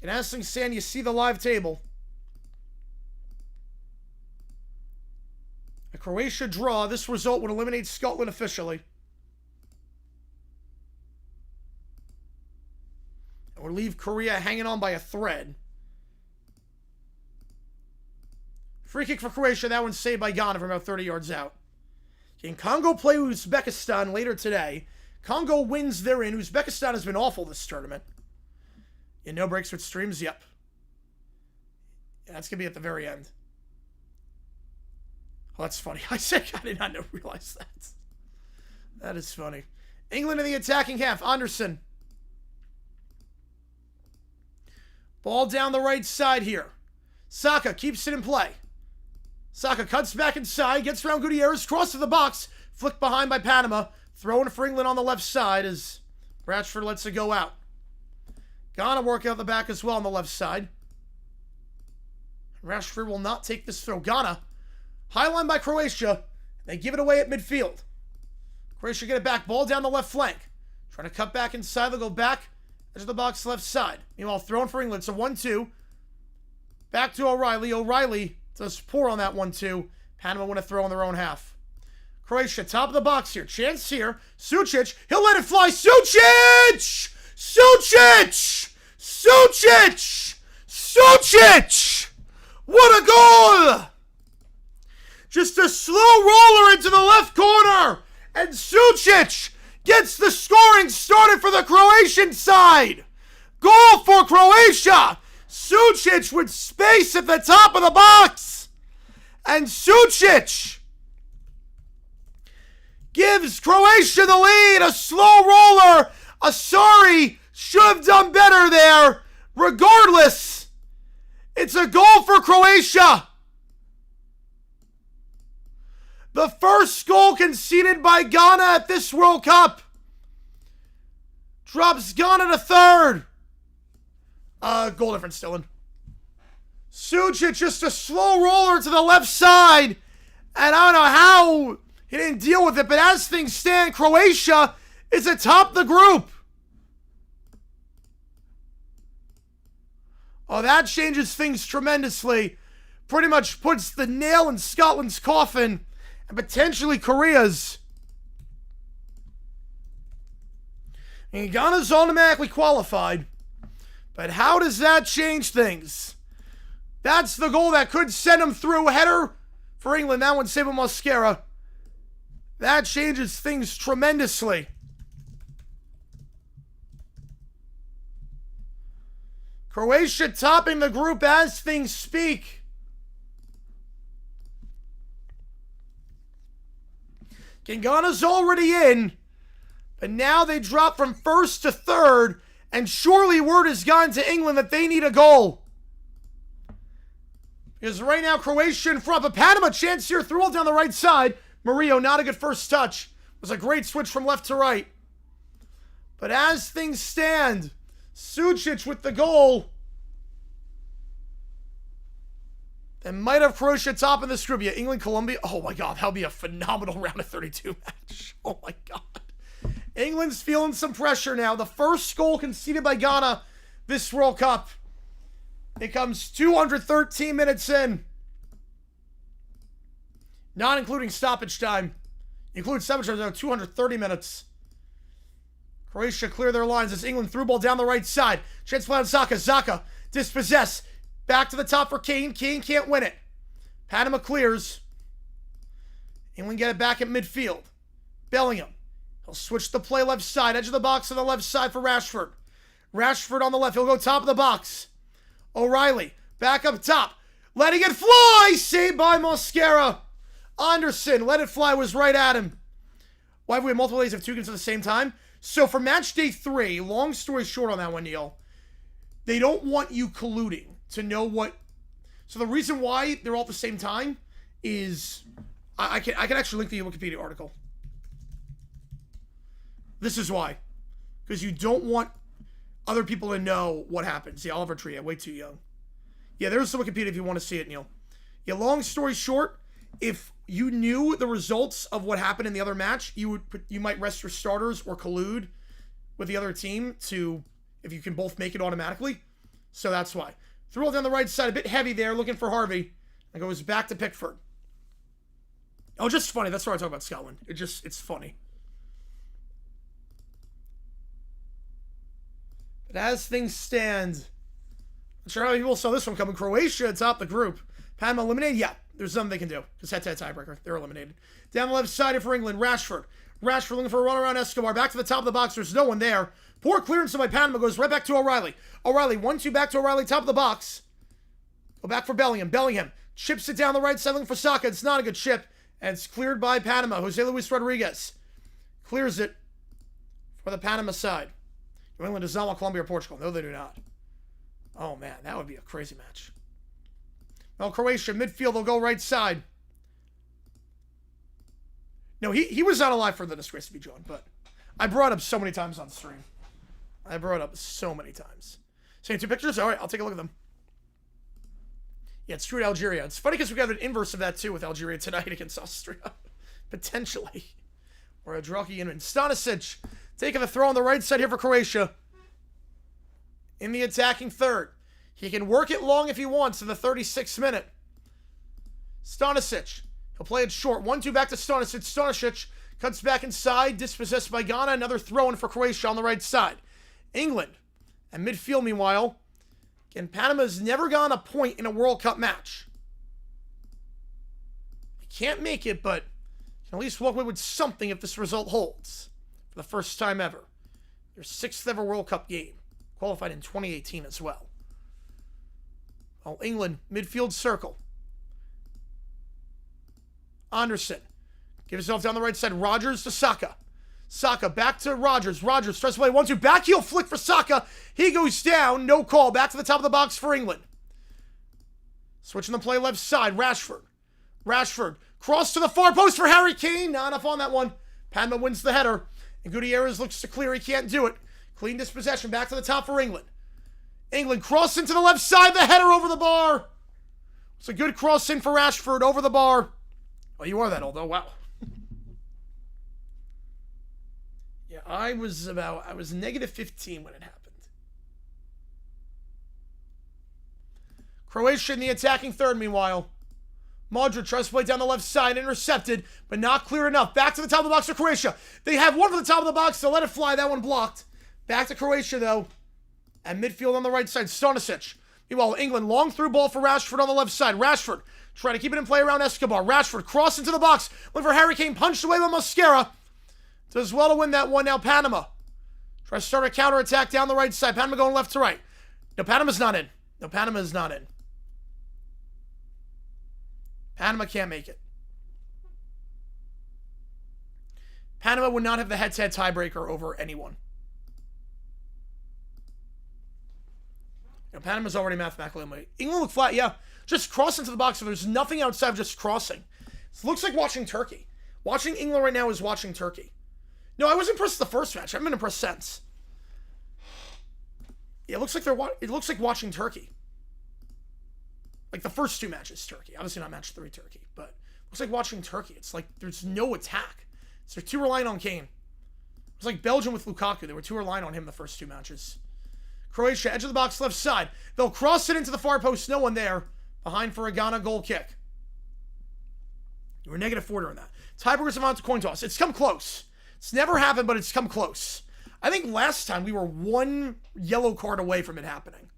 And as things stand, you see the live table. A Croatia draw. This result would eliminate Scotland officially. It would leave Korea hanging on by a thread. Free kick for Croatia. That one's saved by Ghana from about 30 yards out. Can Congo play Uzbekistan later today? Congo wins therein. Uzbekistan has been awful this tournament. No breaks with streams? Yep. Yeah, that's going to be at the very end. Oh, that's funny. I did not realize that. That is funny. England in the attacking half. Anderson. Ball down the right side here. Saka keeps it in play. Saka cuts back inside. Gets around Gutierrez. Cross to the box. Flicked behind by Panama. Throwing for England on the left side as Rashford lets it go out. Ghana working out the back as well on the left side. Rashford will not take this throw. Ghana, high line by Croatia. They give it away at midfield. Croatia get it back. Ball down the left flank. Trying to cut back inside. They'll go back. Edge of the box left side. Meanwhile, thrown for England. So 1-2. Back to O'Reilly. O'Reilly does poor on that 1-2. Panama win a throw in their own half. Croatia, top of the box here. Chance here. Sucic. He'll let it fly. Sucic! Sucic! Sucic! Sucic! What a goal! Just a slow roller into the left corner. And Sucic gets the scoring started for the Croatian side. Goal for Croatia. Sucic with space at the top of the box. And Sucic gives Croatia the lead. A slow roller. Asari should have done better there. Regardless, it's a goal for Croatia. The first goal conceded by Ghana at this World Cup drops Ghana to third. Goal difference, Dylan. Sucic, just a slow roller to the left side. And I don't know how he didn't deal with it, but as things stand, Croatia is atop the group. Oh, that changes things tremendously. Pretty much puts the nail in Scotland's coffin and potentially Korea's. And Ghana's automatically qualified. But how does that change things? That's the goal that could send them through. Header for England. That one saved by Mascara. That changes things tremendously. Croatia topping the group as things speak. Ghana's already in, but now they drop from first to third, and surely word has gone to England that they need a goal. Because right now Croatia in front, but Panama chance here, through all down the right side. Murillo, not a good first touch. It was a great switch from left to right. But as things stand, Sucic with the goal. That might have Croatia top in this group. Yeah, England, Colombia. Oh my God, that'll be a phenomenal round of 32 match. Oh my God. England's feeling some pressure now. The first goal conceded by Ghana this World Cup. It comes 213 minutes in. Not including stoppage time. Include stoppage time, 230 minutes. Croatia clear their lines as England through ball down the right side. Chance play on Saka. Zaka dispossess. Back to the top for Kane. Kane can't win it. Panama clears. England get it back at midfield. Bellingham. He'll switch the play left side. Edge of the box on the left side for Rashford. Rashford on the left. He'll go top of the box. O'Reilly back up top. Letting it fly. Saved by Mosquera. Anderson let it fly. Was right at him. Why have we had multiple days of two games at the same time? So for match day 3, long story short on that one, Neil, they don't want you colluding to know what. So the reason why they're all at the same time is I can actually link the Wikipedia article. This is why. Because you don't want other people to know what happens. Yeah, Oliver Tree, way too young. Yeah, there's the Wikipedia if you want to see it, Neil. Yeah, long story short, if you knew the results of what happened in the other match, you might rest your starters or collude with the other team to, if you can both make it automatically. So that's why. Threw it down the right side, a bit heavy there, looking for Harvey. And goes back to Pickford. Oh, just funny. That's why I talk about Scotland. It's funny. But as things stand, I'm sure how many people saw this one coming. Croatia atop the group. Panama eliminated? Yeah, there's nothing they can do. Because head-to-head tiebreaker. They're eliminated. Down the left side for England, Rashford. Rashford looking for a run around Escobar. Back to the top of the box. There's no one there. Poor clearance by Panama. Goes right back to O'Reilly. O'Reilly, 1-2 back to O'Reilly. Top of the box. Go back for Bellingham. Bellingham chips it down the right side looking for Saka. It's not a good chip. And it's cleared by Panama. Jose Luis Rodriguez clears it for the Panama side. New England does not want Colombia or Portugal. No, they do not. Oh, man. That would be a crazy match. Well, Croatia, midfield, they'll go right side. No, he was not alive for the disgrace to be John, but I brought up so many times on stream. I brought up so many times. Seeing 2 pictures? All right, I'll take a look at them. Yeah, it's true at Algeria. It's funny because we got an inverse of that, too, with Algeria tonight against Austria. Potentially. Or a Draki and Stanisic taking the throw on the right side here for Croatia. In the attacking third. He can work it long if he wants in the 36th minute. Stanisic. He'll play it short. 1-2 back to Stanisic. Stanisic cuts back inside. Dispossessed by Ghana. Another throw-in for Croatia on the right side. England. And midfield, meanwhile. Again, Panama's never gotten a point in a World Cup match. They can't make it, but can at least walk away with something if this result holds. For the first time ever. Their 6th ever World Cup game. Qualified in 2018 as well. Well, England, midfield circle. Anderson. Gives himself down the right side. Rogers to Saka. Saka back to Rogers. Rogers tries to play 1-2. Back heel flick for Saka. He goes down. No call. Back to the top of the box for England. Switching the play left side. Rashford. Rashford. Cross to the far post for Harry Kane. Not enough on that one. Panama wins the header. And Gutierrez looks to clear. He can't do it. Clean dispossession. Back to the top for England. England cross into the left side. The header over the bar. It's a good cross in for Rashford over the bar. Oh, you are that old, though. Wow. Yeah, I was negative 15 when it happened. Croatia in the attacking third, meanwhile. Modric tries to play down the left side, intercepted, but not clear enough. Back to the top of the box for Croatia. They have one for the top of the box, so let it fly. That one blocked. Back to Croatia, though. And midfield on the right side, Stanisic. Meanwhile, England, long through ball for Rashford on the left side. Rashford trying to keep it in play around Escobar. Rashford cross into the box. Went for Harry Kane, punched away by Mosquera. Does well to win that one. Now Panama. Try to start a counterattack down the right side. Panama going left to right. No, Panama's not in. No, Panama is not in. Panama can't make it. Panama would not have the head-to-head tiebreaker over anyone. You know, Panama's already mathematically eliminated. England look flat, yeah. Just cross into the box, so there's nothing outside of just crossing. It looks like watching Turkey. Watching England right now is watching Turkey. No, I was impressed with the first match. I haven't been impressed since. Yeah, it looks like watching Turkey. Like the first 2 matches, Turkey. Obviously not match 3 Turkey, but it looks like watching Turkey. It's like there's no attack. So they're too reliant on Kane. It was like Belgium with Lukaku. They were too reliant on him the first 2 matches. Croatia, edge of the box, left side. They'll cross it into the far post. No one there. Behind for a Ghana goal kick. You were negative 4 during that. Tiebreakers amount to coin toss. It's come close. It's never happened, but it's come close. I think last time we were 1 yellow card away from it happening.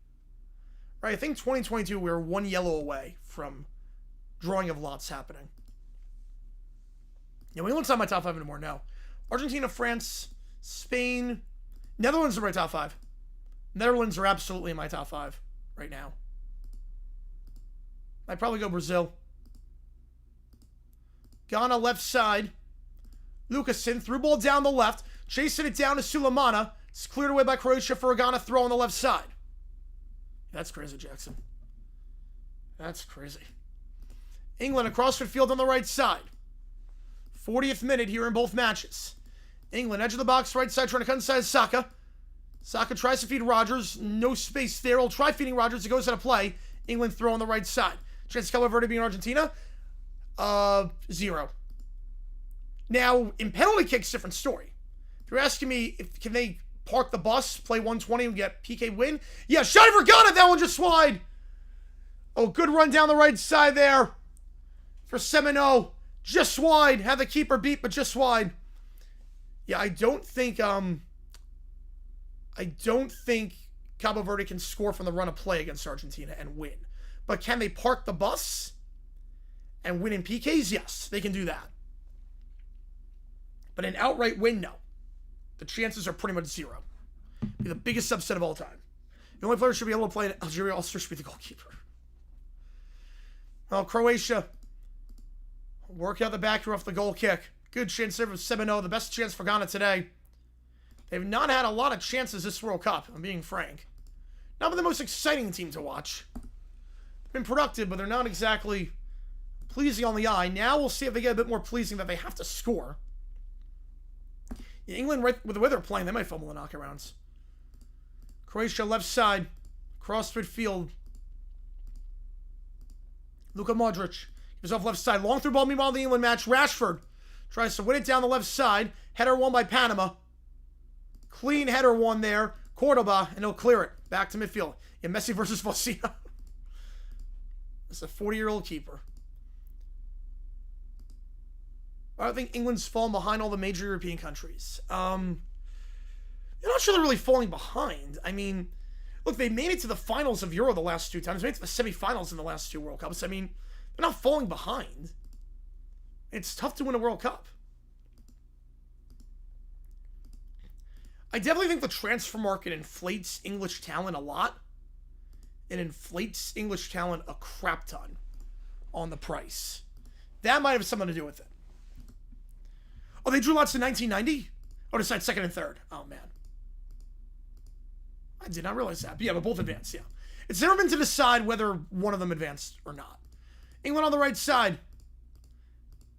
Right, I think 2022 we were 1 yellow away from drawing of lots happening. Yeah, England's not my top 5 anymore, no. Argentina, France, Spain, Netherlands are my top 5. Netherlands are absolutely in my top 5 right now. I'd probably go Brazil. Ghana, left side. Lucasen, through ball down the left. Chasing it down to Sulemana. It's cleared away by Croatia for a Ghana throw on the left side. That's crazy, Jackson. That's crazy. England across midfield on the right side. 40th minute here in both matches. England, edge of the box, right side, trying to cut inside Saka. Saka tries to feed Rogers. No space there. He'll try feeding Rogers. It goes out of play. England throw on the right side. Chance to Cabo Verde being Argentina. 0. Now, in penalty kicks, different story. If you're asking me, can they park the bus, play 120 and get PK win? Yeah, shot for Ghana. That one just wide. Oh, good run down the right side there for Semino. Just wide. Had the keeper beat, but just wide. Yeah, I don't think Cabo Verde can score from the run of play against Argentina and win. But can they park the bus and win in PKs? Yes, they can do that. But an outright win, no. The chances are pretty much 0. Be the biggest upset of all time. The only player who should be able to play in Algeria All-Star should be the goalkeeper. Well, Croatia work out the back here off the goal kick. Good chance there for Semino. The best chance for Ghana today. They've not had a lot of chances this World Cup, I'm being frank. Not the most exciting team to watch. They've been productive, but they're not exactly pleasing on the eye. Now we'll see if they get a bit more pleasing that they have to score. England, right with the way they're playing, they might fumble the knockout rounds. Croatia, left side. Cross midfield. Luka Modric gives off left side. Long through ball, meanwhile, in the England match. Rashford tries to win it down the left side. Header won by Panama. Clean header won there. Cordoba, and he'll clear it. Back to midfield. Yeah, Messi versus Vecino. It's a 40-year-old keeper. I think England's fallen behind all the major European countries. I'm not sure they're really falling behind. I mean, look, they made it to the finals of Euro the last 2 times. They made it to the semifinals in the last 2 World Cups. I mean, they're not falling behind. It's tough to win a World Cup. I definitely think the transfer market inflates English talent a lot. It inflates English talent a crap ton on the price. That might have something to do with it. Oh, they drew lots in 1990? Oh, decided second and third. Oh, man. I did not realize that. But yeah, but both advanced, yeah. It's never been to decide whether one of them advanced or not. England on the right side.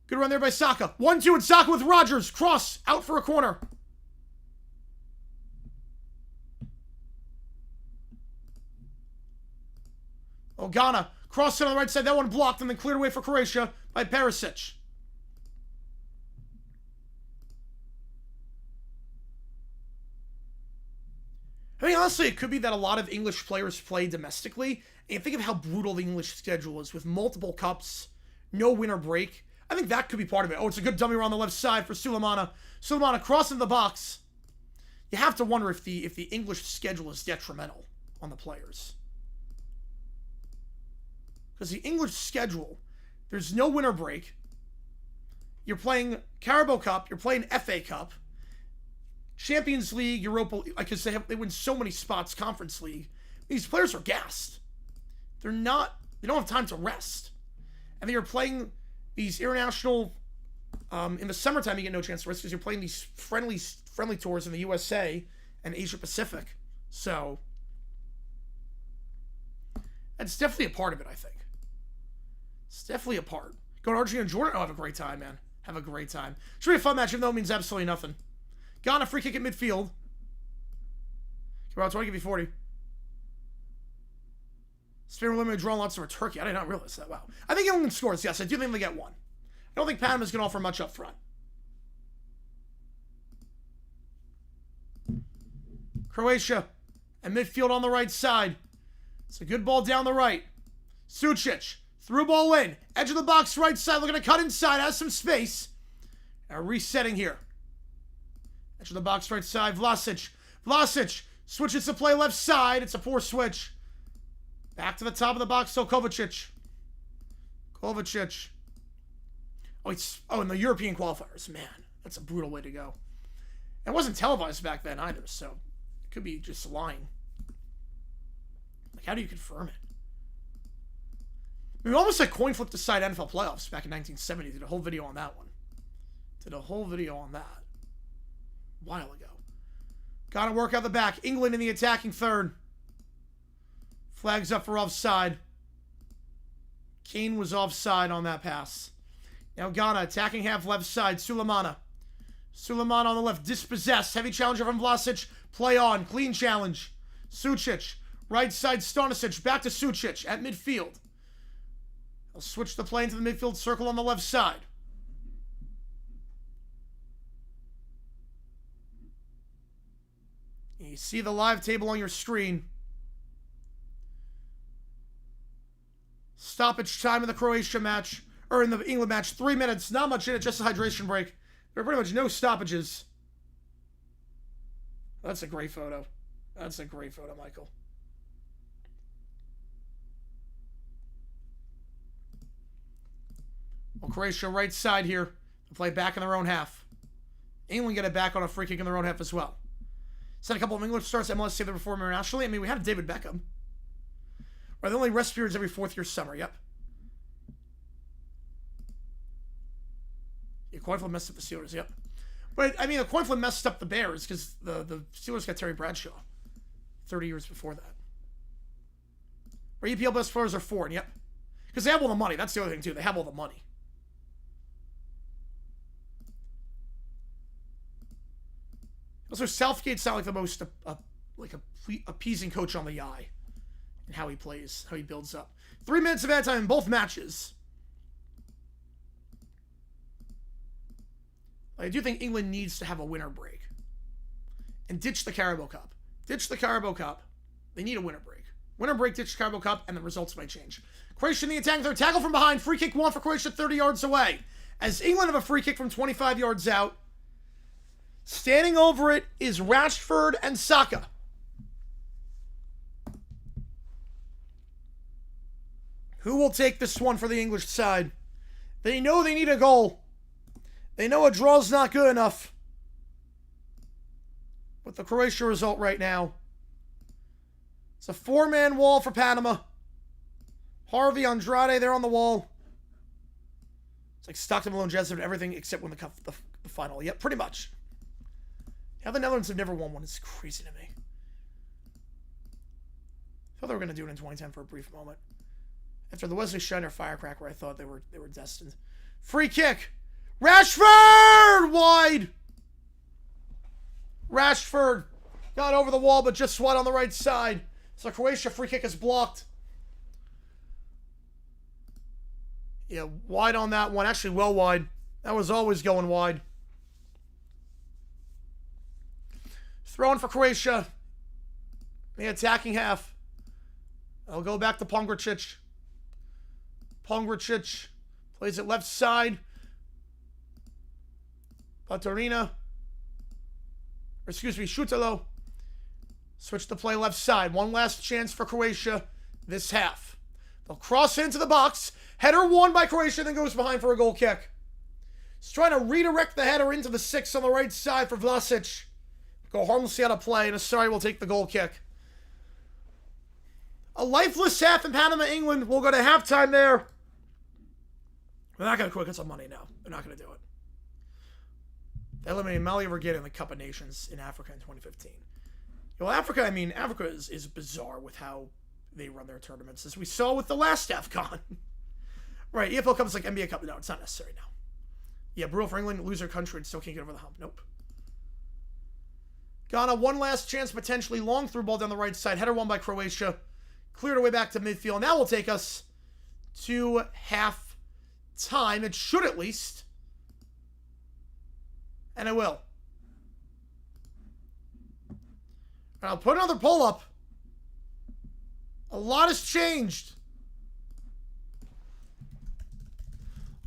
Good run there by Saka. 1-2 and Saka with Rogers. Cross out for a corner. Oh, Ghana. Cross it on the right side. That one blocked and then cleared away for Croatia by Perisic. I mean, honestly, it could be that a lot of English players play domestically. And think of how brutal the English schedule is with multiple cups, no winter break. I think that could be part of it. Oh, it's a good dummy around the left side for Sulemana. Sulemana crossing the box. You have to wonder if the English schedule is detrimental on the players. Because the English schedule, there's no winter break. You're playing Carabao Cup. You're playing FA Cup. Champions League, Europa, because they win so many spots, Conference League. These players are gassed. They don't have time to rest. And then you're playing these international, in the summertime you get no chance to rest because you're playing these friendly tours in the USA and Asia Pacific. So, that's definitely a part of it, I think. It's definitely a part. Go to Argentina and Jordan, have a great time, man. Have a great time. Should be a fun match, even though it means absolutely nothing. Ghana, free kick at midfield. About 20, give me 40. Spain were limited draw lots over Turkey. I did not realize that. Wow. I think England scores. Yes, I do think they get one. I don't think Panama's going to offer much up front. Croatia and midfield on the right side. It's a good ball down the right. Sucic. Through ball in. Edge of the box, right side. Looking to cut inside. Has some space. Now resetting here. Edge of the box, right side. Vlasic. Vlasic switches to play left side. It's a poor switch. Back to the top of the box. So Kovacic. Kovacic. Oh, in the European qualifiers. Man, That's a brutal way to go. It wasn't televised back then either, so it could be just lying. Like, how do you confirm it? I mean, we almost like coin flip decide NFL playoffs back in 1970. Did a whole video on that one. Did a whole video on that. A while ago. Got to work out the back. England in the attacking third. Flags up for offside. Kane was offside on that pass. Now Ghana attacking half left side. Sulemana. Sulemana on the left. Dispossessed. Heavy challenger from Vlasic. Play on. Clean challenge. Sucic. Right side Stanisic. Back to Sucic at midfield. He'll switch the play into the midfield circle on the left side. You see the live table on your screen. Stoppage time in the Croatia match, or in the England match, 3 minutes. Not much in it, just a hydration break. There are pretty much no stoppages. That's a great photo. That's a great photo, Michael. Well, Croatia right side here. They'll play back in their own half. England get it back on a free kick in their own half as well. Sent a couple of English stars MLS save the performer internationally. I mean, we had David Beckham. Or the only rest periods every 4th year summer. Yep. Yeah, coin flip messed up the Steelers. Yep. But, I mean, the coin flip messed up the Bears because the Steelers got Terry Bradshaw 30 years before that. Or EPL best players are foreign. Yep. Because they have all the money. That's the other thing, too. They have all the money. Also, Southgate's not like the most appeasing coach on the eye. And how he plays, how he builds up. 3 minutes of add time in both matches. I do think England needs to have a winter break. And ditch the Carabao Cup. Ditch the Carabao Cup. They need a winter break. Winter break, ditch the Carabao Cup, and the results might change. Croatia in the attack. Third tackle from behind. Free kick won for Croatia 30 yards away. As England have a free kick from 25 yards out. Standing over it is Rashford and Saka. Who will take this one for the English side? They know they need a goal. They know a draw's not good enough. With the Croatia result right now. It's a 4-man wall for Panama. Harvey, Andrade, they're on the wall. It's like Stockton, Malone, Jessup, and everything except win the final. Yep, pretty much. How the Netherlands have never won one is crazy to me. I thought they were going to do it in 2010 for a brief moment. After the Wesley Schneider firecracker, I thought they were destined. Free kick. Rashford! Wide. Rashford got over the wall, but just wide on the right side. So Croatia free kick is blocked. Yeah, wide on that one. Actually, well wide. That was always going wide. Throwing for Croatia. The attacking half. I'll go back to Pongracic. Pongracic plays it left side. Baturina. Šutalo. Switch to play left side. One last chance for Croatia this half. They'll cross into the box. Header won by Croatia, then goes behind for a goal kick. He's trying to redirect the header into the 6 on the right side for Vlasic. Go harmlessly out of play, and Asari will take the goal kick. A lifeless half in Panama, England. We'll go to halftime there. They're not going to get some money now. They're not going to do it. They eliminated Mali Regatta in the Cup of Nations in Africa in 2015. Well, Africa is bizarre with how they run their tournaments, as we saw with the last AFCON. Right, EFL Cup is like NBA Cup. No, it's not necessary now. Yeah, brutal for England, loser country, and still can't get over the hump. Nope. Ghana, one last chance, potentially. Long through ball down the right side. Header won by Croatia. Cleared away back to midfield. Now will take us to half time. It should at least. And it will. And I'll put another poll up. A lot has changed.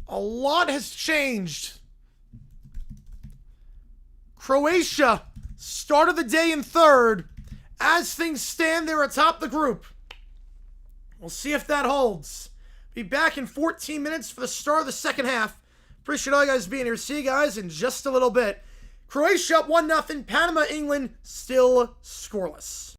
A lot has changed. Croatia started the day in third. As things stand, they're atop the group. We'll see if that holds. Be back in 14 minutes for the start of the second half. Appreciate all you guys being here. See you guys in just a little bit. Croatia up 1-0. Panama, England still scoreless.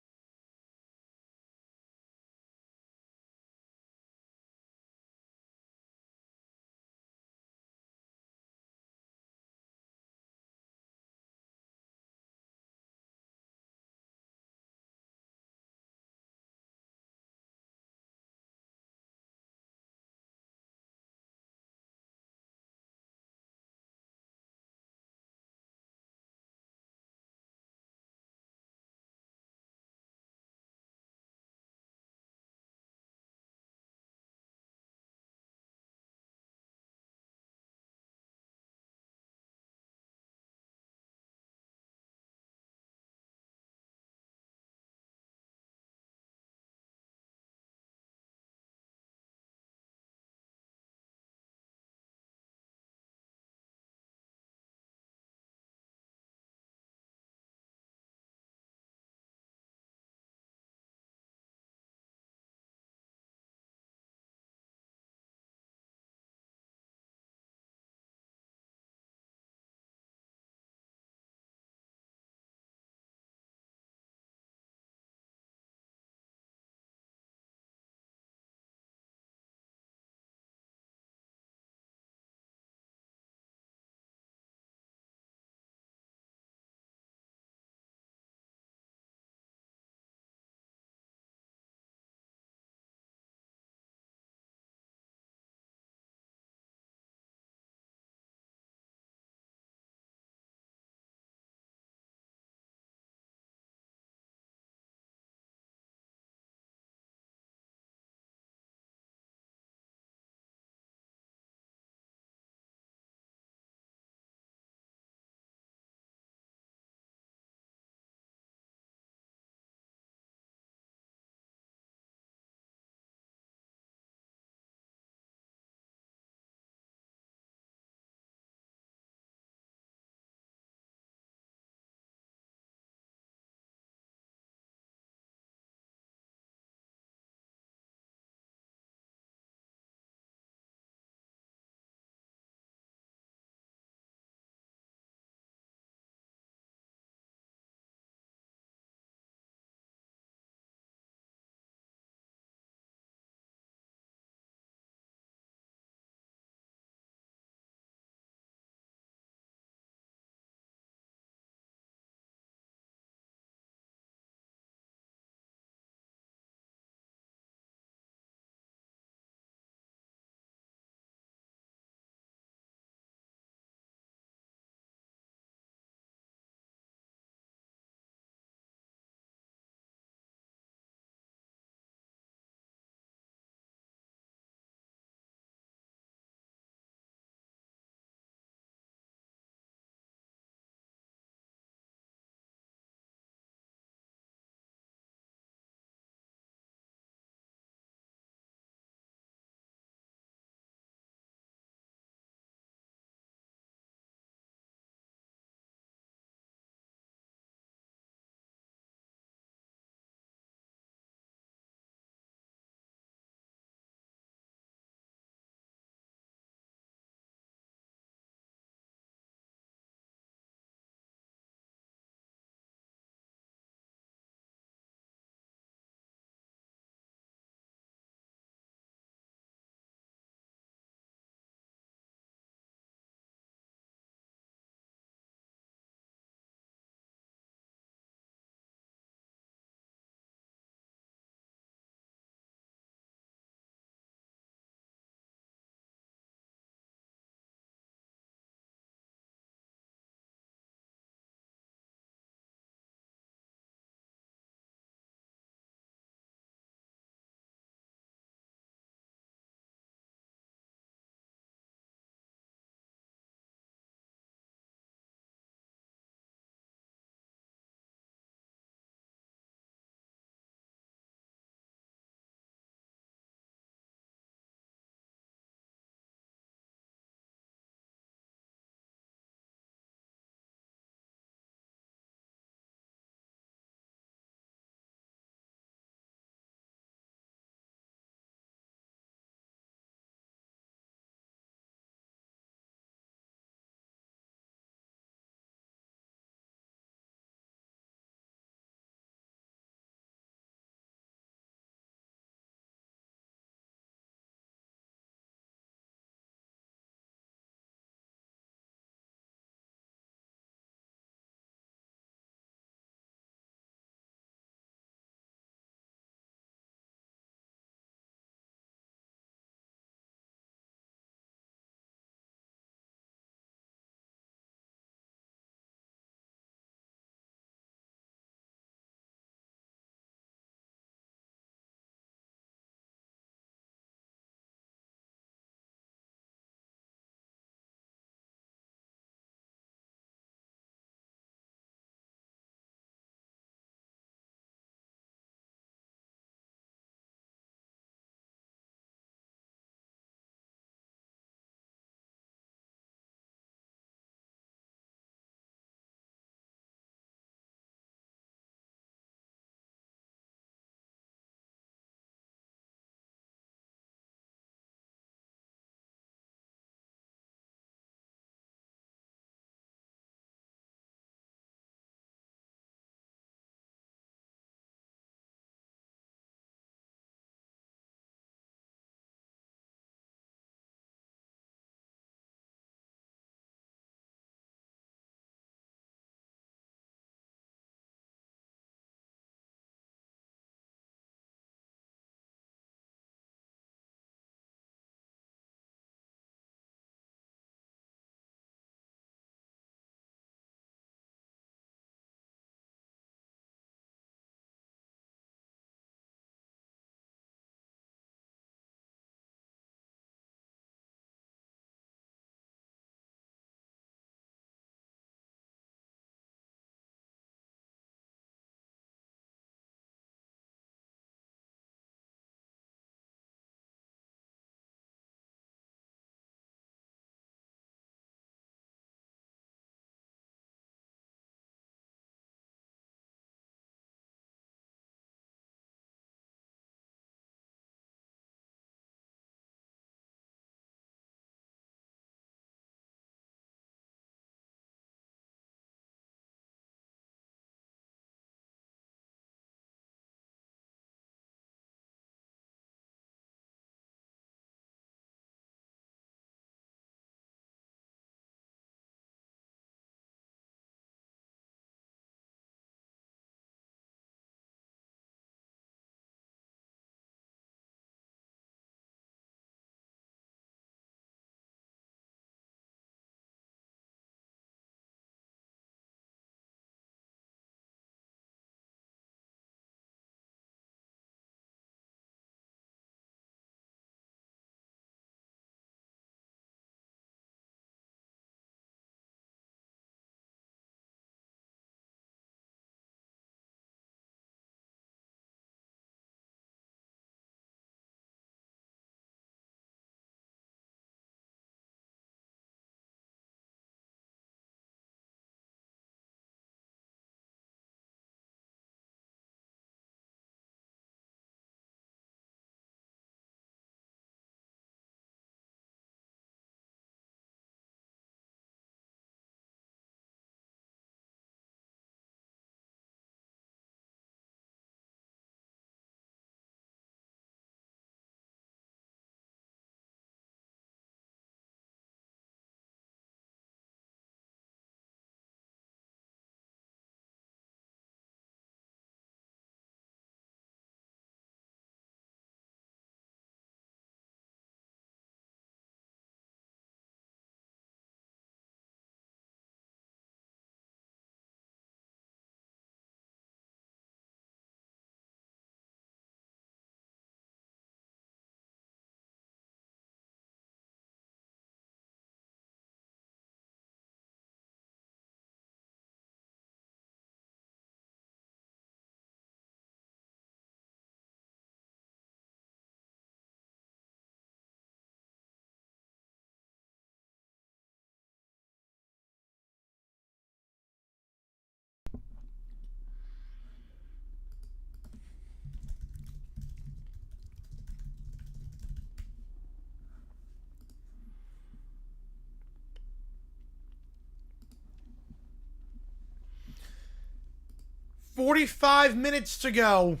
45 minutes to go.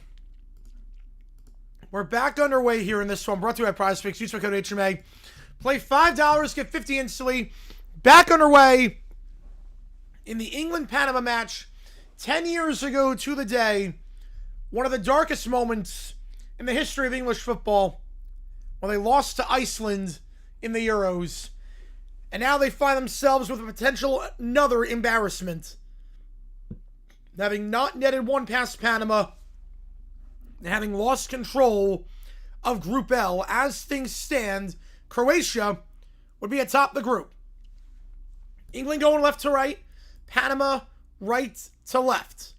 We're back underway here in this one. Brought to you by Prize Picks. Use my code HMA. Play $5, get 50 instantly. Back underway in the England-Panama match. 10 years ago to the day. One of the darkest moments in the history of English football. When they lost to Iceland in the Euros. And now they find themselves with a potential another embarrassment. Having not netted one past Panama. And having lost control of Group L. As things stand, Croatia would be atop the group. England going left to right. Panama right to left.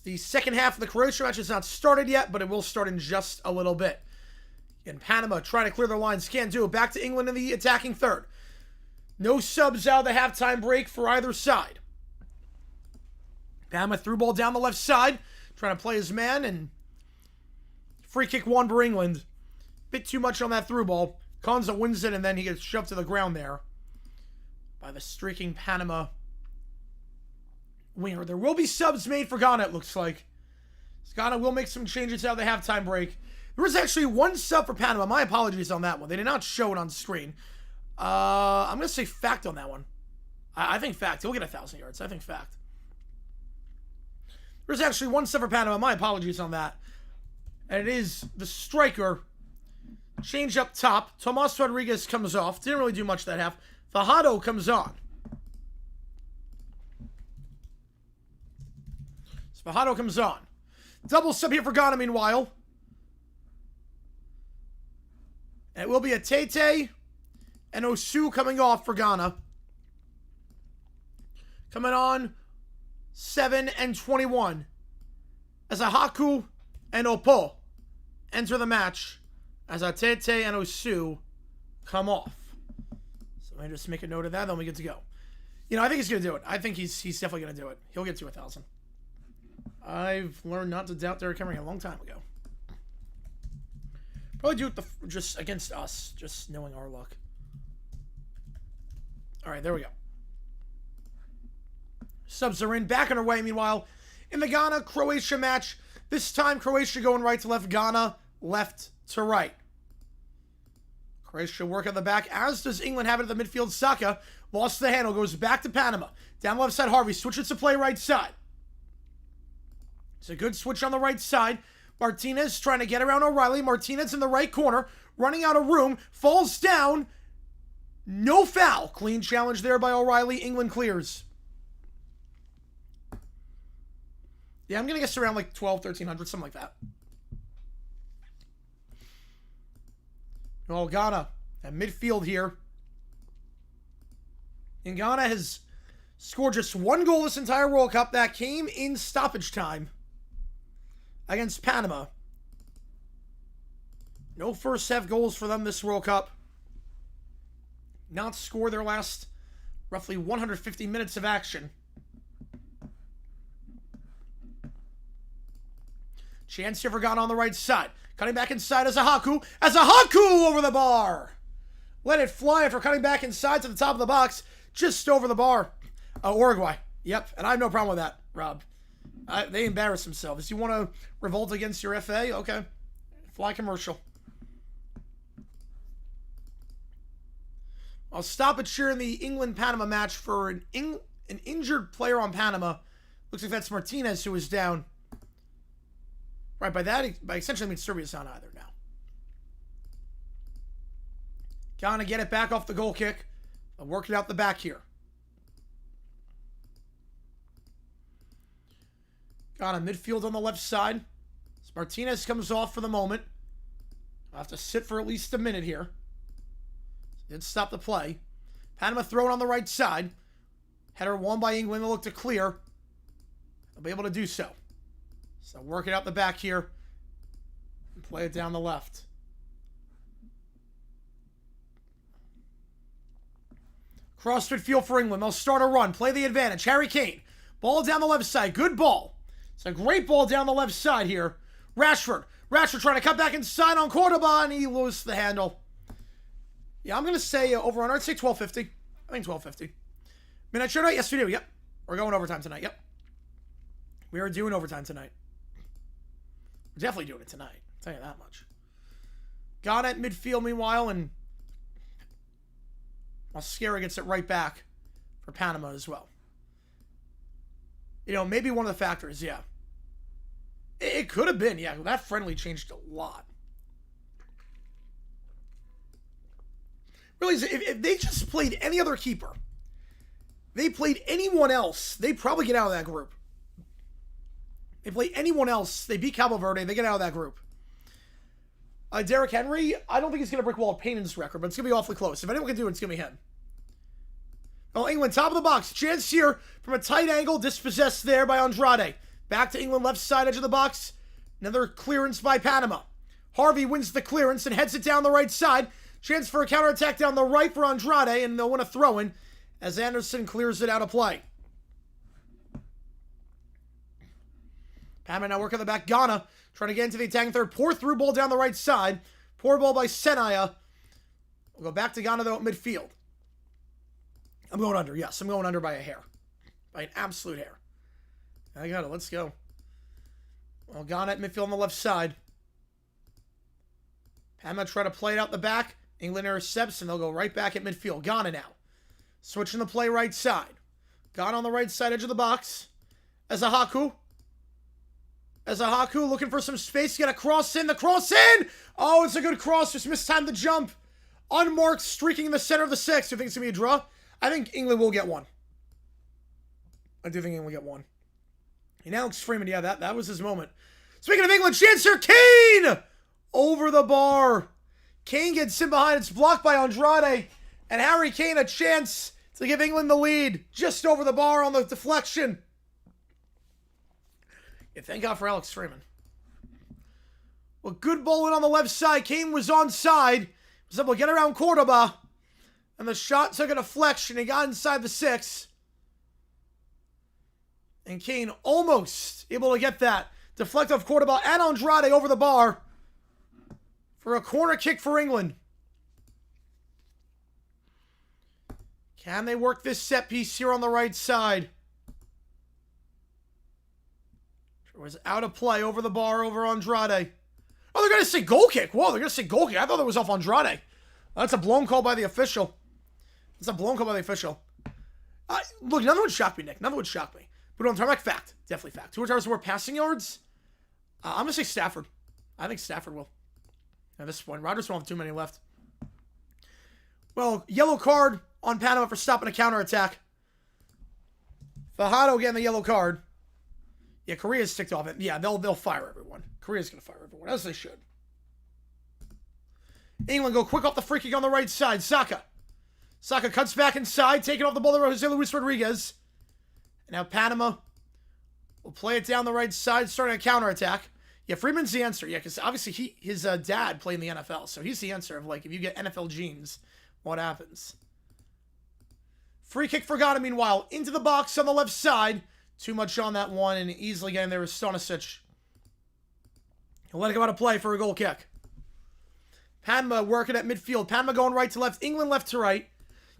The second half of the Croatia match has not started yet, but it will start in just a little bit. And Panama trying to clear their lines. Can't do it. Back to England in the attacking third. No subs out of the halftime break for either side. Panama threw ball down the left side. Trying to play his man. And free kick won for England. Bit too much on that through ball. Konza wins it, and then he gets shoved to the ground there by the streaking Panama winger. There will be subs made for Ghana, it looks like. Ghana will make some changes out of the halftime break. There was actually one sub for Panama. My apologies on that one. They did not show it on screen. I'm going to say fact on that one. I think fact. He'll get 1,000 yards. I think fact. There's actually one sub for Panama. My apologies on that. And it is the striker. Change up top. Tomas Rodriguez comes off. Didn't really do much that half. Fajardo comes on. Fajardo comes on. Double sub here for Ghana, meanwhile. And it will be a Tete and Osu coming off for Ghana. Coming on 7 and 21. As a Haku and Opo enter the match. As a Tete and Osu come off. So let me just make a note of that, then we get to go. You know, I think he's going to do it. I think he's definitely going to do it. He'll get to 1,000. I've learned not to doubt Derrick Henry a long time ago. Probably do it just against us, just knowing our luck. All right, there we go. Subs are in, back and away. Meanwhile, in the Ghana-Croatia match, this time Croatia going right to left, Ghana left to right. Croatia work at the back, as does England have it at the midfield. Saka lost the handle, goes back to Panama. Down left side, Harvey switches to play right side. It's a good switch on the right side. Martinez trying to get around O'Reilly. Martinez in the right corner, running out of room, falls down. No foul. Clean challenge there by O'Reilly. England clears. Yeah, I'm going to guess around like 12, 1,300, something like that. Oh, Ghana at midfield here. And Ghana has scored just one goal this entire World Cup. That came in stoppage time against Panama. No first half goals for them this World Cup. Not scored their last roughly 150 minutes of action. Chance here for Ghana on the right side. Cutting back inside as a Haku. As a Haku over the bar. Let it fly after cutting back inside to the top of the box. Just over the bar. Uruguay. Yep, and I have no problem with that, Rob. They embarrass themselves. You want to revolt against your FA? Okay. Fly commercial. I'll stop it here in the England-Panama match for an injured player on Panama. Looks like that's Martinez who is down. Right, by extension, I mean Serbia's not either now. Ghana get it back off the goal kick. I'll work it out the back here. Ghana midfield on the left side. As Martinez comes off for the moment. I'll have to sit for at least a minute here. Did stop the play. Panama thrown on the right side. Header won by England. They'll look to clear. They'll be able to do so. So work it out the back here. And play it down the left. Cross midfield for England. They'll start a run. Play the advantage. Harry Kane. Ball down the left side. Good ball. It's a great ball down the left side here. Rashford. Rashford trying to cut back inside on Cordoba, and he loses the handle. Yeah, I'm going to say over on. I'd say 12.50. I think 12.50. Midnight show tonight? Yes, we do. Yep. We're going overtime tonight. Yep. We are doing overtime tonight. We're definitely doing it tonight. I'll tell you that much. Ghana at midfield, meanwhile, and Mascara gets it right back for Panama as well. You know, maybe one of the factors, yeah. It could have been, yeah. That friendly changed a lot. Really, if they just played any other keeper, they played anyone else, they'd probably get out of that group. They play anyone else, they beat Cabo Verde, they get out of that group. Derrick Henry, I don't think he's going to break Walt Payton's record, but it's going to be awfully close. If anyone can do it, it's going to be him. Well, England, top of the box. Chance here from a tight angle, dispossessed there by Andrade. Back to England, left side edge of the box. Another clearance by Panama. Harvey wins the clearance and heads it down the right side. Chance for a counterattack down the right for Andrade, and they'll win a throw-in as Anderson clears it out of play. Panama now working the back. Ghana trying to get into the attacking third. Poor through ball down the right side. Poor ball by Senaya. We'll go back to Ghana, though, at midfield. I'm going under. Yes, I'm going under by a hair. By an absolute hair. I got it. Let's go. Well, Ghana at midfield on the left side. Panama try to play it out the back. England intercepts, and they'll go right back at midfield. Ghana now. Switching the play right side. Ghana on the right side edge of the box. Ezahaku looking for some space. Get a cross in. The cross in! Oh, it's a good cross. Just mistimed the jump. Unmarked, streaking in the center of the six. Do you think it's going to be a draw? I think England will get one. I do think England will get one. And Alex Freeman, yeah, that was his moment. Speaking of England, chance here, Kane! Over the bar. Kane gets in behind. It's blocked by Andrade. And Harry Kane a chance to give England the lead. Just over the bar on the deflection. Yeah, thank God for Alex Freeman. Well, good bowling on the left side. Kane was onside. Was able to get around Cordoba. And the shot took a deflection. He got inside the six. And Kane almost able to get that. Deflect off Cordoba and Andrade over the bar. For a corner kick for England. Can they work this set piece here on the right side? It was out of play over the bar over Andrade. Oh, they're going to say goal kick. Whoa, they're going to say goal kick. I thought that was off Andrade. That's a blown call by the official. That's a blown call by the official. Look, another one shocked me, Nick. Another one shocked me. But on tarmac, fact. Definitely fact. 2 yards more passing yards. I'm going to say Stafford. I think Stafford will. At this point, Rodgers won't have too many left. Well, yellow card on Panama for stopping a counterattack. Fajardo getting the yellow card. Yeah, Korea's ticked off it. Yeah, they'll fire everyone. Korea's going to fire everyone, as they should. England go quick off the free kick on the right side. Saka. Saka cuts back inside, taking off the ball to Jose Luis Rodriguez. And now Panama will play it down the right side, starting a counterattack. Yeah, Freeman's the answer. Yeah, because obviously his dad played in the NFL, so he's the answer of, like, if you get NFL genes, what happens? Free kick for Ghana, meanwhile. Into the box on the left side. Too much on that one, and easily getting there with Stanisic. He'll let it go out of play for a goal kick. Panama working at midfield. Panama going right to left. England left to right.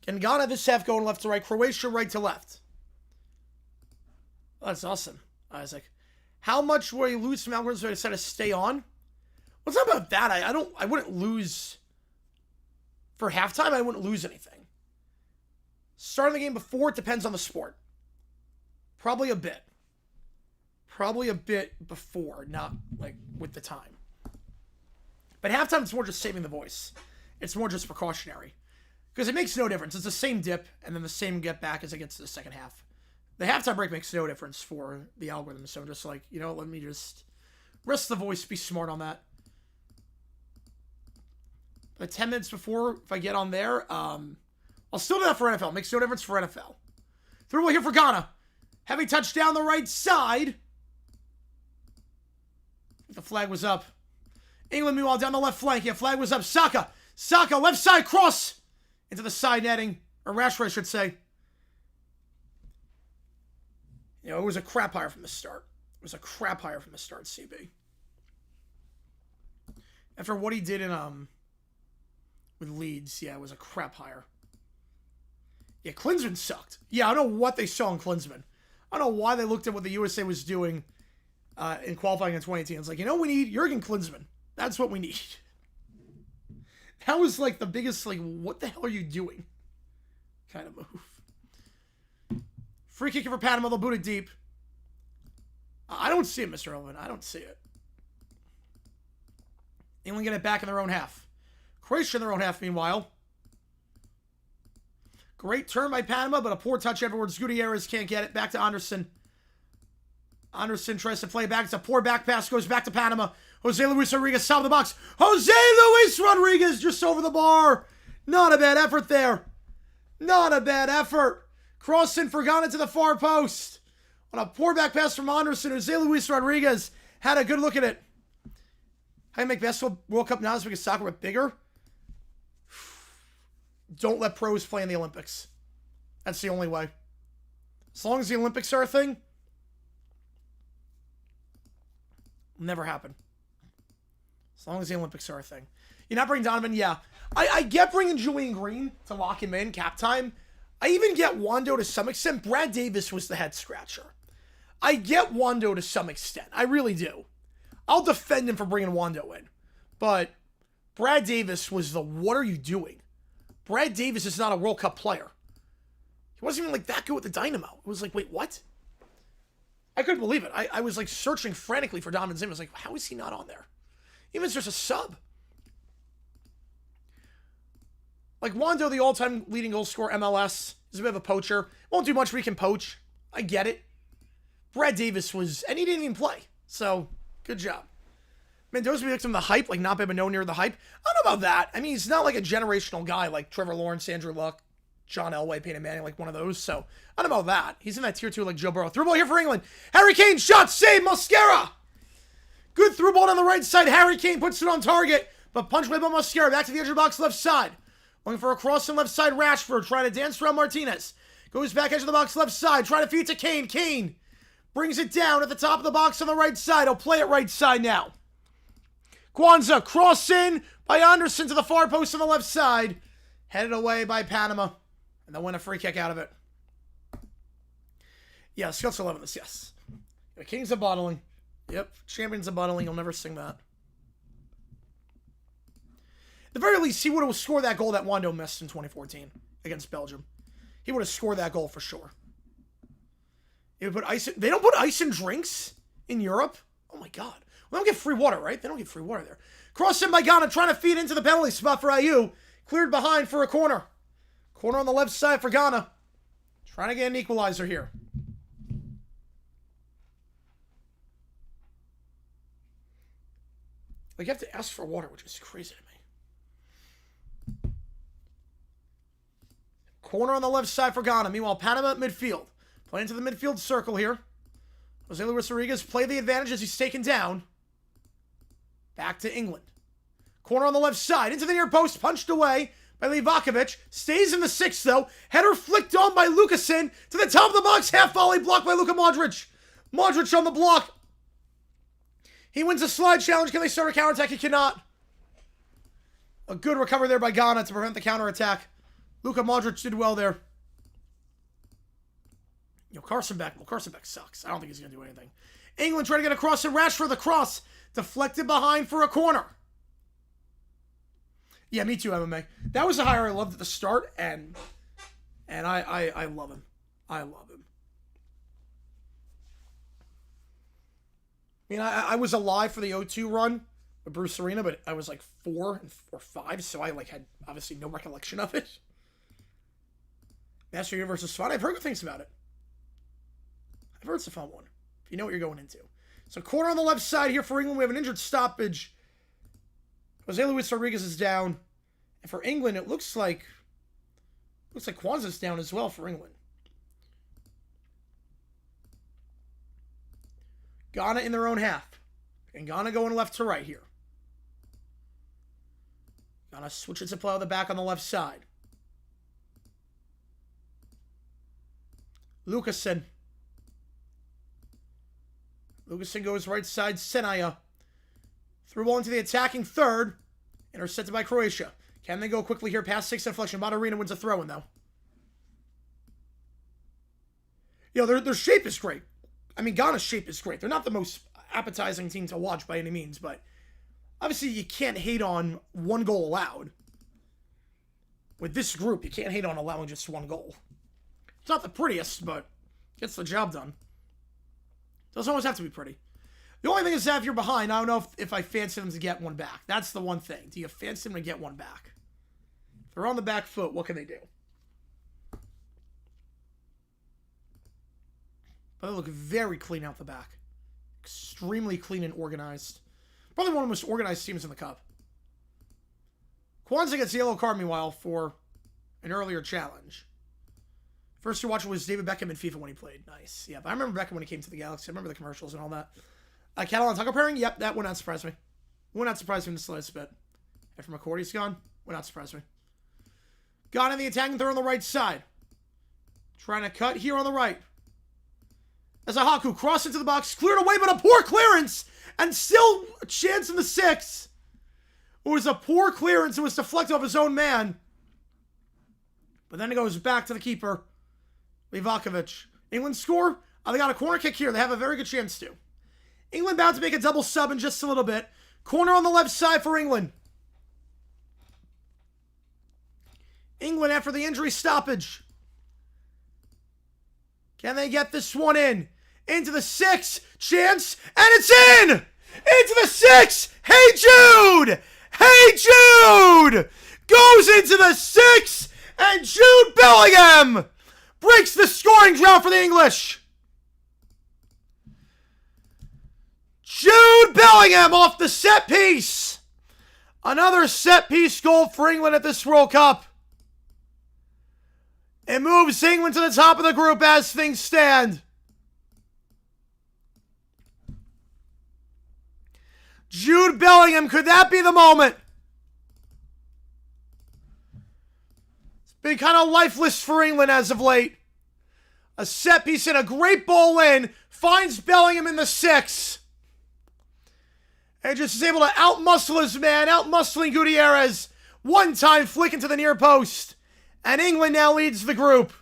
And Ghana this half going left to right. Croatia right to left. Oh, that's awesome, Isaac. How much will you lose from algorithms if I decide to stay on? Well, it's not about that. I wouldn't lose for halftime. I wouldn't lose anything. Starting the game before, it depends on the sport. Probably a bit. Probably a bit before, not like with the time. But halftime, it's more just saving the voice. It's more just precautionary. Because it makes no difference. It's the same dip and then the same get back as it gets to the second half. The halftime break makes no difference for the algorithm. So I'm just like, you know, let me just rest the voice, be smart on that. But 10 minutes before, if I get on there, I'll still do that for NFL. Makes no difference for NFL. Through here for Ghana. Heavy touch down the right side. The flag was up. England, meanwhile, down the left flank. Yeah, flag was up. Saka, left side cross. Into the side netting. Or Rashford, I should say. You know, it was a crap hire from the start. It was a crap hire from the start, CB. After what he did in, with Leeds, yeah, it was a crap hire. Yeah, Klinsmann sucked. Yeah, I don't know what they saw in Klinsmann. I don't know why they looked at what the USA was doing in qualifying in 2018. It's like, you know what we need? Jurgen Klinsmann. That's what we need. That was like the biggest, like, what the hell are you doing kind of move. Free kick for Panama. They'll boot it deep. I don't see it, Mr. Elvin. I don't see it. England get it back in their own half. Croatia in their own half, meanwhile. Great turn by Panama, but a poor touch afterwards. Gutierrez can't get it. Back to Anderson. Anderson tries to play back. It's a poor back pass. Goes back to Panama. Jose Luis Rodriguez, top of the box. Jose Luis Rodriguez just over the bar. Not a bad effort there. Not a bad effort. Crossing for Ghana to the far post. On a poor back pass from Anderson, Jose Luis Rodriguez had a good look at it. How do you make basketball World Cup now so we can soccer with bigger? Don't let pros play in the Olympics. That's the only way. As long as the Olympics are a thing, never happen. As long as the Olympics are a thing. You're not bringing Donovan? Yeah. I get bringing Julian Green to lock him in, cap time. I even get Wando to some extent. Brad Davis was the head scratcher. I get Wando to some extent. I really do. I'll defend him for bringing Wando in. But Brad Davis was the, what are you doing? Brad Davis is not a World Cup player. He wasn't even like that good with the Dynamo. It was like, wait, what? I couldn't believe it. I was like searching frantically for Donovan Zim. I was like, how is he not on there? Even as just a sub. Like Wando, the all-time leading goal scorer, MLS, is a bit of a poacher. Won't do much, but he can poach. I get it. Brad Davis was, and he didn't even play. So, good job. Mendoza victim of the hype, like not bad, but no near the hype. I don't know about that. I mean, he's not like a generational guy like Trevor Lawrence, Andrew Luck, John Elway, Peyton Manning, like one of those. So, I don't know about that. He's in that tier 2 like Joe Burrow. Through ball here for England. Harry Kane, shot, save, Mosquera. Good through ball on the right side. Harry Kane puts it on target, but punch away by Mosquera. Back to the edge of the box, left side. Looking for a cross on left side. Rashford trying to dance around Martinez. Goes back edge of the box, left side. Trying to feed to Kane. Kane brings it down at the top of the box on the right side. He'll play it right side now. Kwanzaa, cross in by Anderson to the far post on the left side. Headed away by Panama. And they'll win a free kick out of it. Yeah, Scots are loving this, yes. The Kings of Bottling. Yep, Champions of Bottling. You'll never sing that. At the very least, he would have scored that goal that Wando missed in 2014 against Belgium. He would have scored that goal for sure. They would put ice in, they don't put ice in drinks in Europe? Oh my God. Well, they don't get free water, right? They don't get free water there. Cross in by Ghana, trying to feed into the penalty spot for IU. Cleared behind for a corner. Corner on the left side for Ghana. Trying to get an equalizer here. Like, you have to ask for water, which is crazy to me. Corner on the left side for Ghana. Meanwhile, Panama at midfield. Playing into the midfield circle here. Jose Luis Rodriguez play the advantage as he's taken down. Back to England. Corner on the left side. Into the near post. Punched away by Livakovic. Stays in the 6th, though. Header flicked on by Lukasen. To the top of the box. Half volley blocked by Luka Modric. Modric on the block. He wins a slide challenge. Can they start a counterattack? He cannot. A good recovery there by Ghana to prevent the counterattack. Luka Modric did well there. Carson Beck. Well, Carson Beck sucks. I don't think he's going to do anything. England trying to get across and Rashford the cross. Deflected behind for a corner. Yeah, me too, MMA. That was a hire I loved at the start, and I love him. I love him. I mean, I was alive for the 0-2 run with Bruce Arena, but I was like 4 or 5, so I like had obviously no recollection of it. Master Universe is fun. I've heard good things about it. I've heard it's a fun one. If you know what you're going into. So corner on the left side here for England. We have an injured stoppage. Jose Luis Rodriguez is down. And for England, it looks like Kwanzaa's down as well for England. Ghana in their own half. And Ghana going left to right here. Ghana switches to play with the back on the left side. Lukasen. Lukasen goes right side. Senaya. Through ball into the attacking third. Intercepted by Croatia. Can they go quickly here past 6 inflection? Matarina wins a throw-in, though. You know, their shape is great. I mean, Ghana's shape is great. They're not the most appetizing team to watch by any means, but obviously you can't hate on one goal allowed. With this group, you can't hate on allowing just one goal. It's not the prettiest, but gets the job done. Doesn't always have to be pretty. The only thing is that if you're behind, I don't know if I fancy them to get one back. That's the one thing. Do you fancy them to get one back? If they're on the back foot, what can they do? But they look very clean out the back. Extremely clean and organized. Probably one of the most organized teams in the Cup. Kwanzaa gets a yellow card, meanwhile, for an earlier challenge. First you watched was David Beckham in FIFA when he played. Nice. Yeah, but I remember Beckham when he came to the Galaxy. I remember the commercials and all that. Catalan taco pairing? Yep, that would not surprise me. Would not surprise me in the slightest bit. After McCourty's gone, would not surprise me. Gone in the attacking third on the right side. Trying to cut here on the right. As Haku crossed into the box, cleared away, but a poor clearance! And still a chance in the 6. It was a poor clearance. It was deflected off his own man. But then it goes back to the keeper, Livakovic. England score. They got a corner kick here. They have a very good chance to. England bound to make a double sub in just a little bit. Corner on the left side for England. England after the injury stoppage. Can they get this one in? Into the 6. Chance. And it's in! Into the 6! Hey, Jude! Hey, Jude! Goes into the 6! And Jude Bellingham breaks the scoring drought for the English. Jude Bellingham off the set piece. Another set piece goal for England at this World Cup. It moves England to the top of the group as things stand. Jude Bellingham, could that be the moment? It's been kind of lifeless for England as of late. A set piece and a great ball in. Finds Bellingham in the 6. And just is able to outmuscle his man, outmuscling Gutierrez. One-time flick into the near post. And England now leads the group.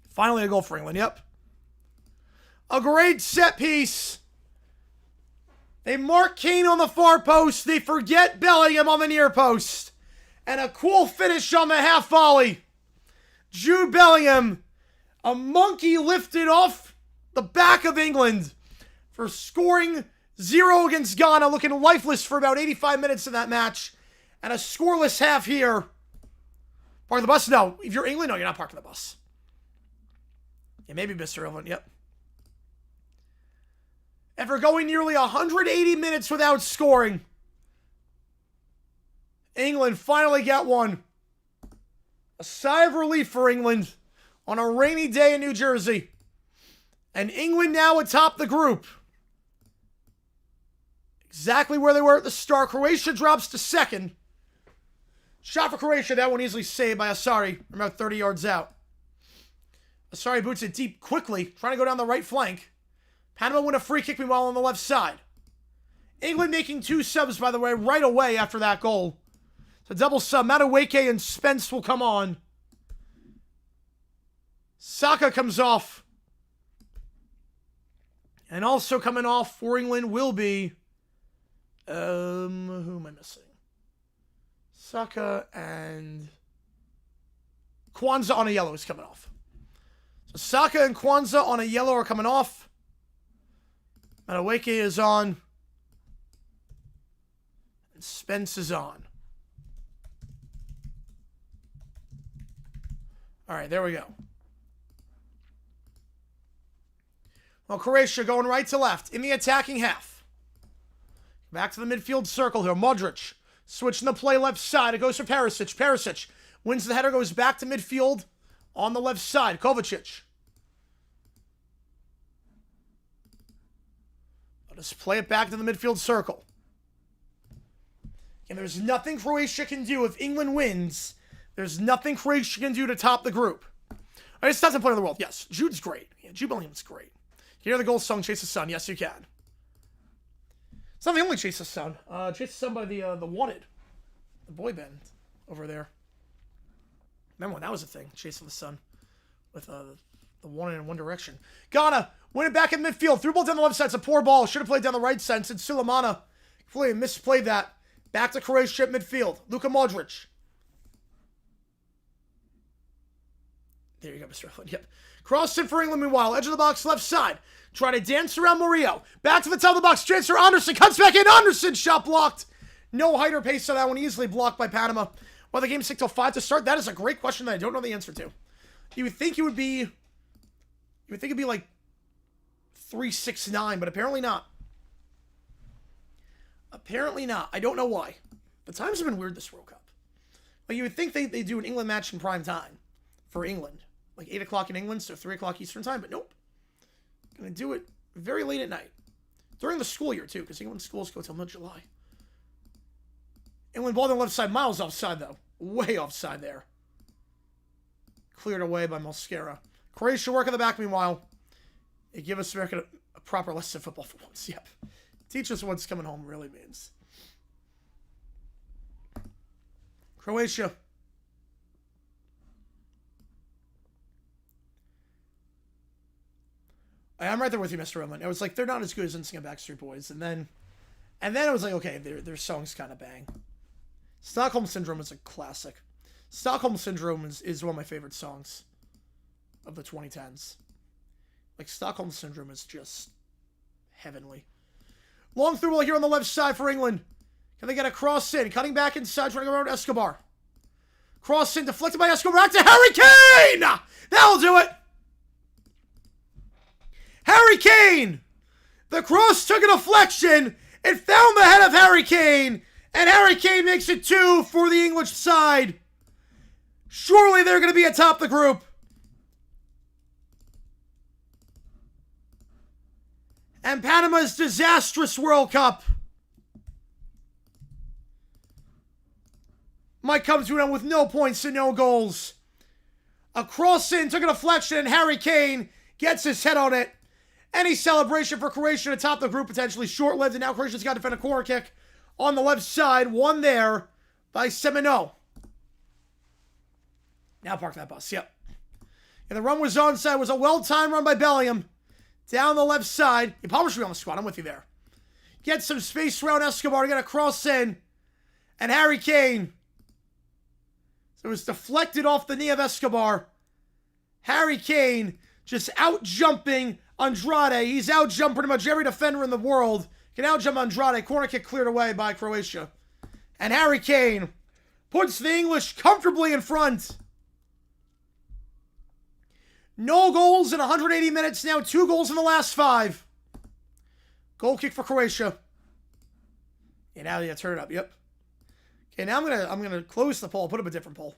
Finally a goal for England, yep. A great set piece. They mark Kane on the far post. They forget Bellingham on the near post. And a cool finish on the half volley. Jude Bellingham, a monkey lifted off the back of England for scoring 0 against Ghana, looking lifeless for about 85 minutes in that match. And a scoreless half here. Park the bus? No. If you're England, no, you're not parking the bus. Yeah, maybe Mr. England, yep. After going nearly 180 minutes without scoring, England finally get one. A sigh of relief for England on a rainy day in New Jersey. And England now atop the group. Exactly where they were at the start. Croatia drops to second. Shot for Croatia. That one easily saved by Asari from about 30 yards out. Asari boots it deep quickly, trying to go down the right flank. Panama win a free kick meanwhile on the left side. England making 2 subs, by the way, right away after that goal. It's a double sub. Madueke and Spence will come on. Saka comes off. And also coming off for England will be... who am I missing? Saka and... Kwanzaa on a yellow is coming off. So Saka and Kwanzaa on a yellow are coming off. Madueke is on. And Spence is on. All right, there we go. Well, Croatia going right to left in the attacking half. Back to the midfield circle here. Modric switching the play left side. It goes for Perisic. Perisic wins the header, goes back to midfield on the left side. Kovacic. Let us play it back to the midfield circle. And there's nothing Croatia can do if England wins. There's nothing Croatia can do to top the group. All right, it's top 10 player in the world. Yes, Jude's great. Yeah, Jude Bellingham's great. You hear the goal song, Chase the Sun? Yes, you can. It's not the only Chase the Sun. Chase the Sun by the Wanted. The boy band over there. Remember when that was a thing? Chase of the Sun. with the one in one direction. Ghana win it back in midfield. Through ball down the left side. It's a poor ball. Should have played down the right side. Since Sulemana completely misplayed that. Back to Croatia at midfield. Luka Modric. There you go, Mr. Evelyn. Yep. Cross in for England, meanwhile. Edge of the box, left side. Try to dance around Murillo. Back to the top of the box. Transfer Anderson. Cuts back in. Anderson. Shot blocked. No height or pace on that one. Easily blocked by Panama. Well, the game's 6 till 5 to start. That is a great question that I don't know the answer to. You would think it would be... You would think it'd be like 3-6-9, but apparently not. Apparently not. I don't know why. The times have been weird this World Cup. Like, you would think they do an England match in prime time for England. Like 8 o'clock in England, so 3 o'clock Eastern time, but nope. Gonna do it very late at night. During the school year, too, because England schools go till mid-July. England ball on the left side. Miles offside, though. Way offside there. Cleared away by Mosquera. Croatia work on the back, meanwhile. They give us America a proper lesson of football for once. Yep. Teach us what coming home really means. Croatia. I'm right there with you, Mr. Roman. I was like, they're not as good as NSYNC and Backstreet Boys. And then I was like, okay, their songs kind of bang. Stockholm Syndrome is a classic. Stockholm Syndrome is one of my favorite songs of the 2010s. Like, Stockholm Syndrome is just heavenly. Long through ball here on the left side for England. Can they get a cross in? Cutting back inside, trying to go around Escobar. Cross in, deflected by Escobar. Back to Harry Kane! That'll do it! Harry Kane! The cross took a deflection. It found the head of Harry Kane. And Harry Kane makes it 2 for the English side. Surely they're going to be atop the group. And Panama's disastrous World Cup might come to an end with no points and no goals. A cross in, took a deflection, and Harry Kane gets his head on it. Any celebration for Croatia to top the group potentially short-lived, and now Croatia's got to defend a corner kick on the left side. One there by Semeno. Now park that bus, yep. And the run was onside. It was a well-timed run by Bellingham. Down the left side. Palmer should be on the squad. I'm with you there. Get some space around Escobar. Get a cross in. And Harry Kane. So it was deflected off the knee of Escobar. Harry Kane just out-jumping Andrade. He's out-jumped pretty much every defender in the world. Can out-jump Andrade. Corner kick cleared away by Croatia. And Harry Kane puts the English comfortably in front. No goals in 180 minutes now. 2 goals in the last 5. Goal kick for Croatia. And now you turn it up. Yep. Okay, now I'm gonna close the poll. Put up a different poll.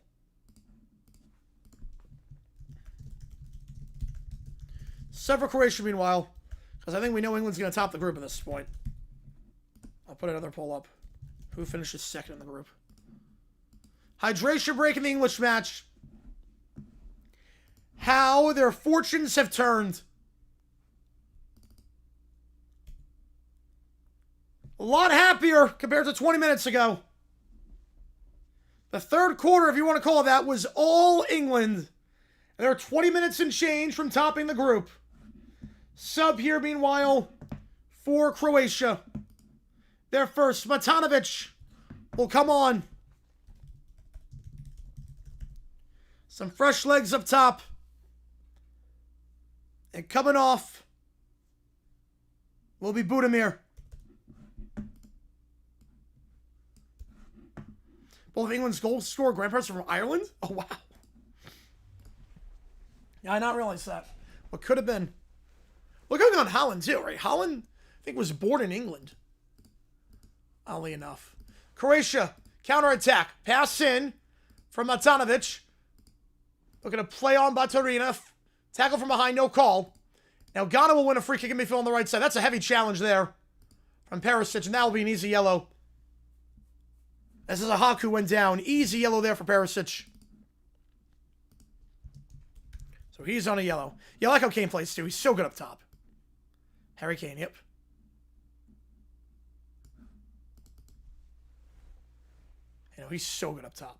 Except for Croatia, meanwhile, because I think we know England's gonna top the group at this point. I'll put another poll up. Who finishes second in the group? Hydration break in the English match. How their fortunes have turned. A lot happier compared to 20 minutes ago. The third quarter, if you want to call it that, was all England. And they're 20 minutes and change from topping the group. Sub here, meanwhile, for Croatia. Their first, Matanovic will come on. Some fresh legs up top. And coming off will be Budimir. Both of England's goal scorer grandparents are from Ireland? Oh, wow. Yeah, I not realize that. What could have been. Look at Holland, too, right? Holland, I think, was born in England. Oddly enough. Croatia, counterattack. Pass in from Matanovic. Looking to play on Baturina. Tackle from behind, no call. Now Ghana will win a free kick in midfield on the right side. That's a heavy challenge there from Perisic, and that will be an easy yellow. As Haku went down. Easy yellow there for Perisic. So he's on a yellow. Yeah, I like how Kane plays too. He's so good up top. Harry Kane, yep. You know, he's so good up top.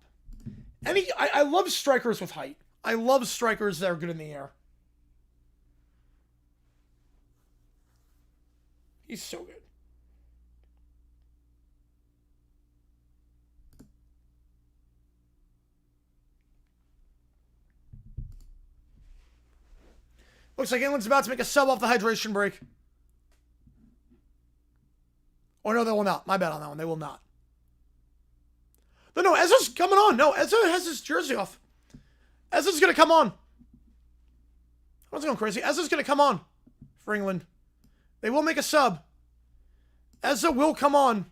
And I love strikers with height. I love strikers that are good in the air. He's so good. Looks like England's about to make a sub off the hydration break. Oh, no, they will not. My bad on that one. They will not. No, Ezra's coming on. No, Ezra has his jersey off. Ezra's going to come on. I was going crazy. Ezra's going to come on for England. They will make a sub. Ezra will come on.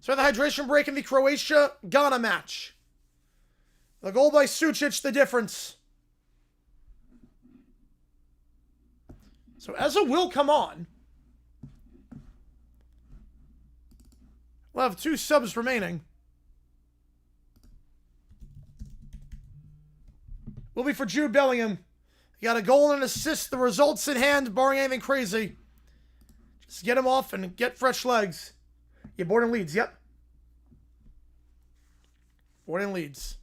So the hydration break in the Croatia-Ghana match. The goal by Sucic, the difference. So Ezra will come on. We'll have 2 subs remaining. Will be for Jude Bellingham. He got a goal and an assist. The results in hand, barring anything crazy. Just get him off and get fresh legs. Yeah, born in Leeds, yep. Born in Leeds.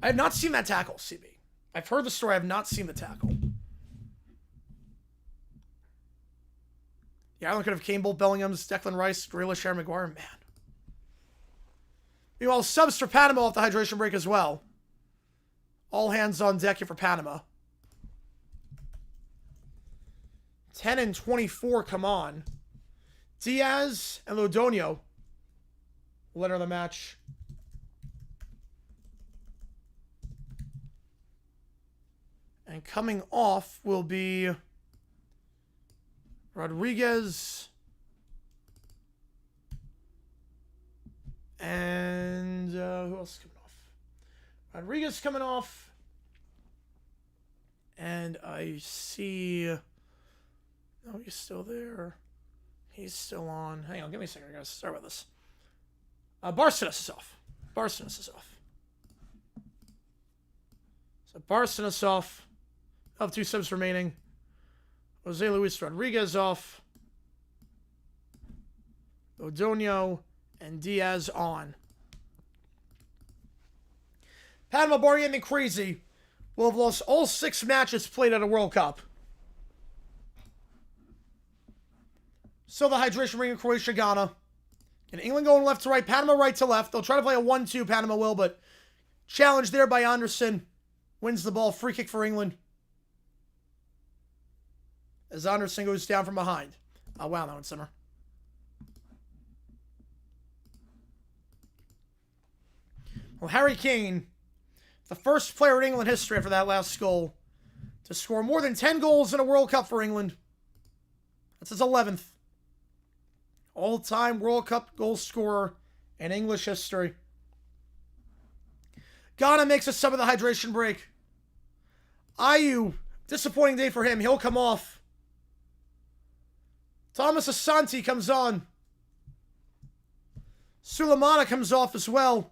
I have not seen that tackle, CB. I've heard the story. I have not seen the tackle. Yeah, Ireland could have Kane, Bolt, Bellingham's, Declan Rice, Grealish, Harry Maguire. Man. Meanwhile, subs for Panama off the hydration break as well. All hands on deck here for Panama. 10 and 24 come on. Diaz and Lodonio will enter the match. And coming off will be Rodriguez and who else is coming off? Rodriguez coming off, and I see. Oh, he's still there. He's still on. Hang on, give me a second. I gotta start with this. Barcenas is off. Barcenas is off. So Barcenas off. I'll have 2 subs remaining. Jose Luis Rodriguez off. Lodonio and Diaz on. Panama, barring anything crazy, will have lost all 6 matches played at a World Cup. So the hydration ring in Croatia, Ghana. And England going left to right, Panama right to left. They'll try to play a 1-2, Panama will, but challenge there by Anderson. Wins the ball, free kick for England. As Anderson goes down from behind. Oh, wow, that one's simmer. Well, Harry Kane, the first player in England history after that last goal to score more than 10 goals in a World Cup for England. That's his 11th. All-time World Cup goal scorer in English history. Ghana makes a sub of the hydration break. Ayew, disappointing day for him. He'll come off. Thomas Asante comes on. Sulemana comes off as well.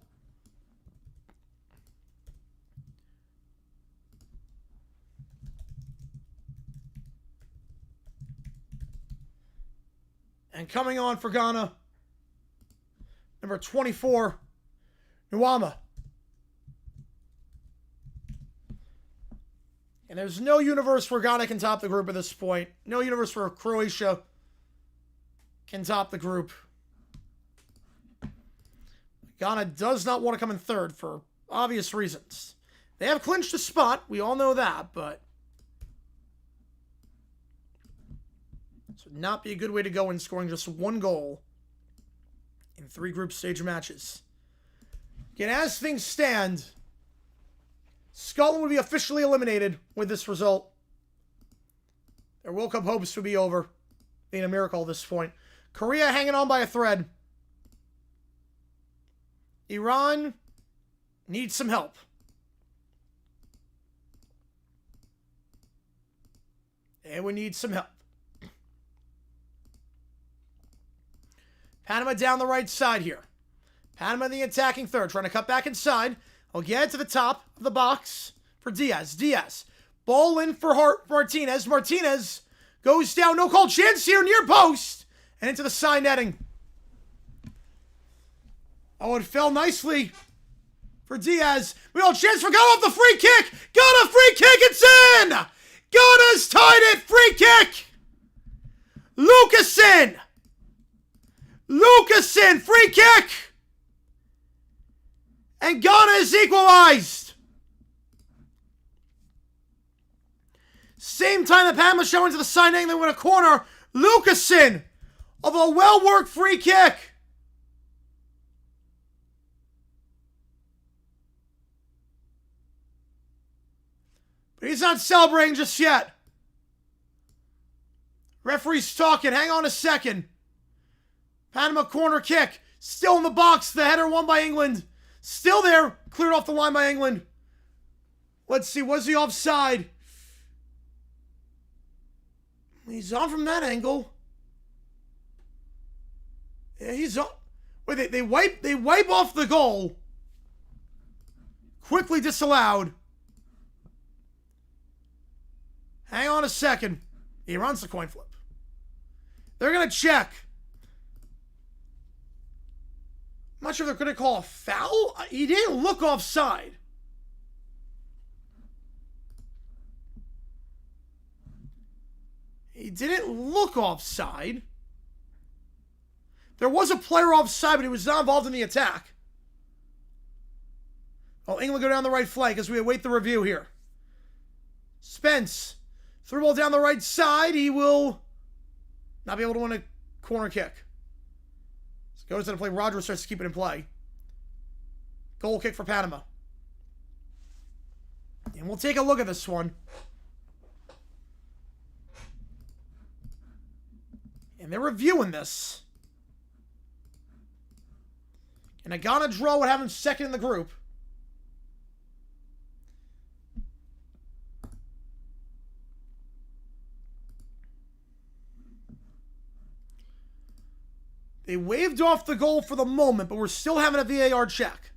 And coming on for Ghana, number 24, Nuama. And there's no universe where Ghana can top the group at this point. No universe where Croatia can top the group. Ghana does not want to come in third for obvious reasons. They have clinched a spot. We all know that, but this would not be a good way to go in scoring just 1 goal in 3 group stage matches. Again, as things stand, Scotland would be officially eliminated with this result. Their World Cup hopes would be over. Being a miracle at this point. Korea hanging on by a thread. Iran needs some help. And we need some help. Panama down the right side here. Panama the attacking third. Trying to cut back inside. I'll get it to the top of the box for Diaz. Diaz. Ball in for Martinez. Martinez goes down. No call chance here. Near post. And into the side netting. Oh, it fell nicely for Diaz. We got a chance for Ghana off the free kick. Ghana free kick. It's in. Ghana's tied it. Free kick. Lucasen. Free kick. And Ghana is equalized. Same time that Panama showing to the side angle, they win a corner. Lucasen of a well-worked free kick. But he's not celebrating just yet. Referee's talking. Hang on a second. Panama corner kick. Still in the box. The header won by England. Still there. Cleared off the line by England. Let's see. Was he offside? He's on from that angle. Yeah, he's on. Wait, they wipe off the goal. Quickly disallowed. Hang on a second. He runs the coin flip. They're going to check. I'm not sure if they're going to call a foul. He didn't look offside. He didn't look offside. There was a player offside, but he was not involved in the attack. Oh, England go down the right flank as we await the review here. Spence. Through ball down the right side. He will not be able to win a corner kick. So goes to the play. Rogers starts to keep it in play. Goal kick for Panama. And we'll take a look at this one. And they're reviewing this. And a Ghana draw would have him second in the group. They waved off the goal for the moment, but we're still having a VAR check.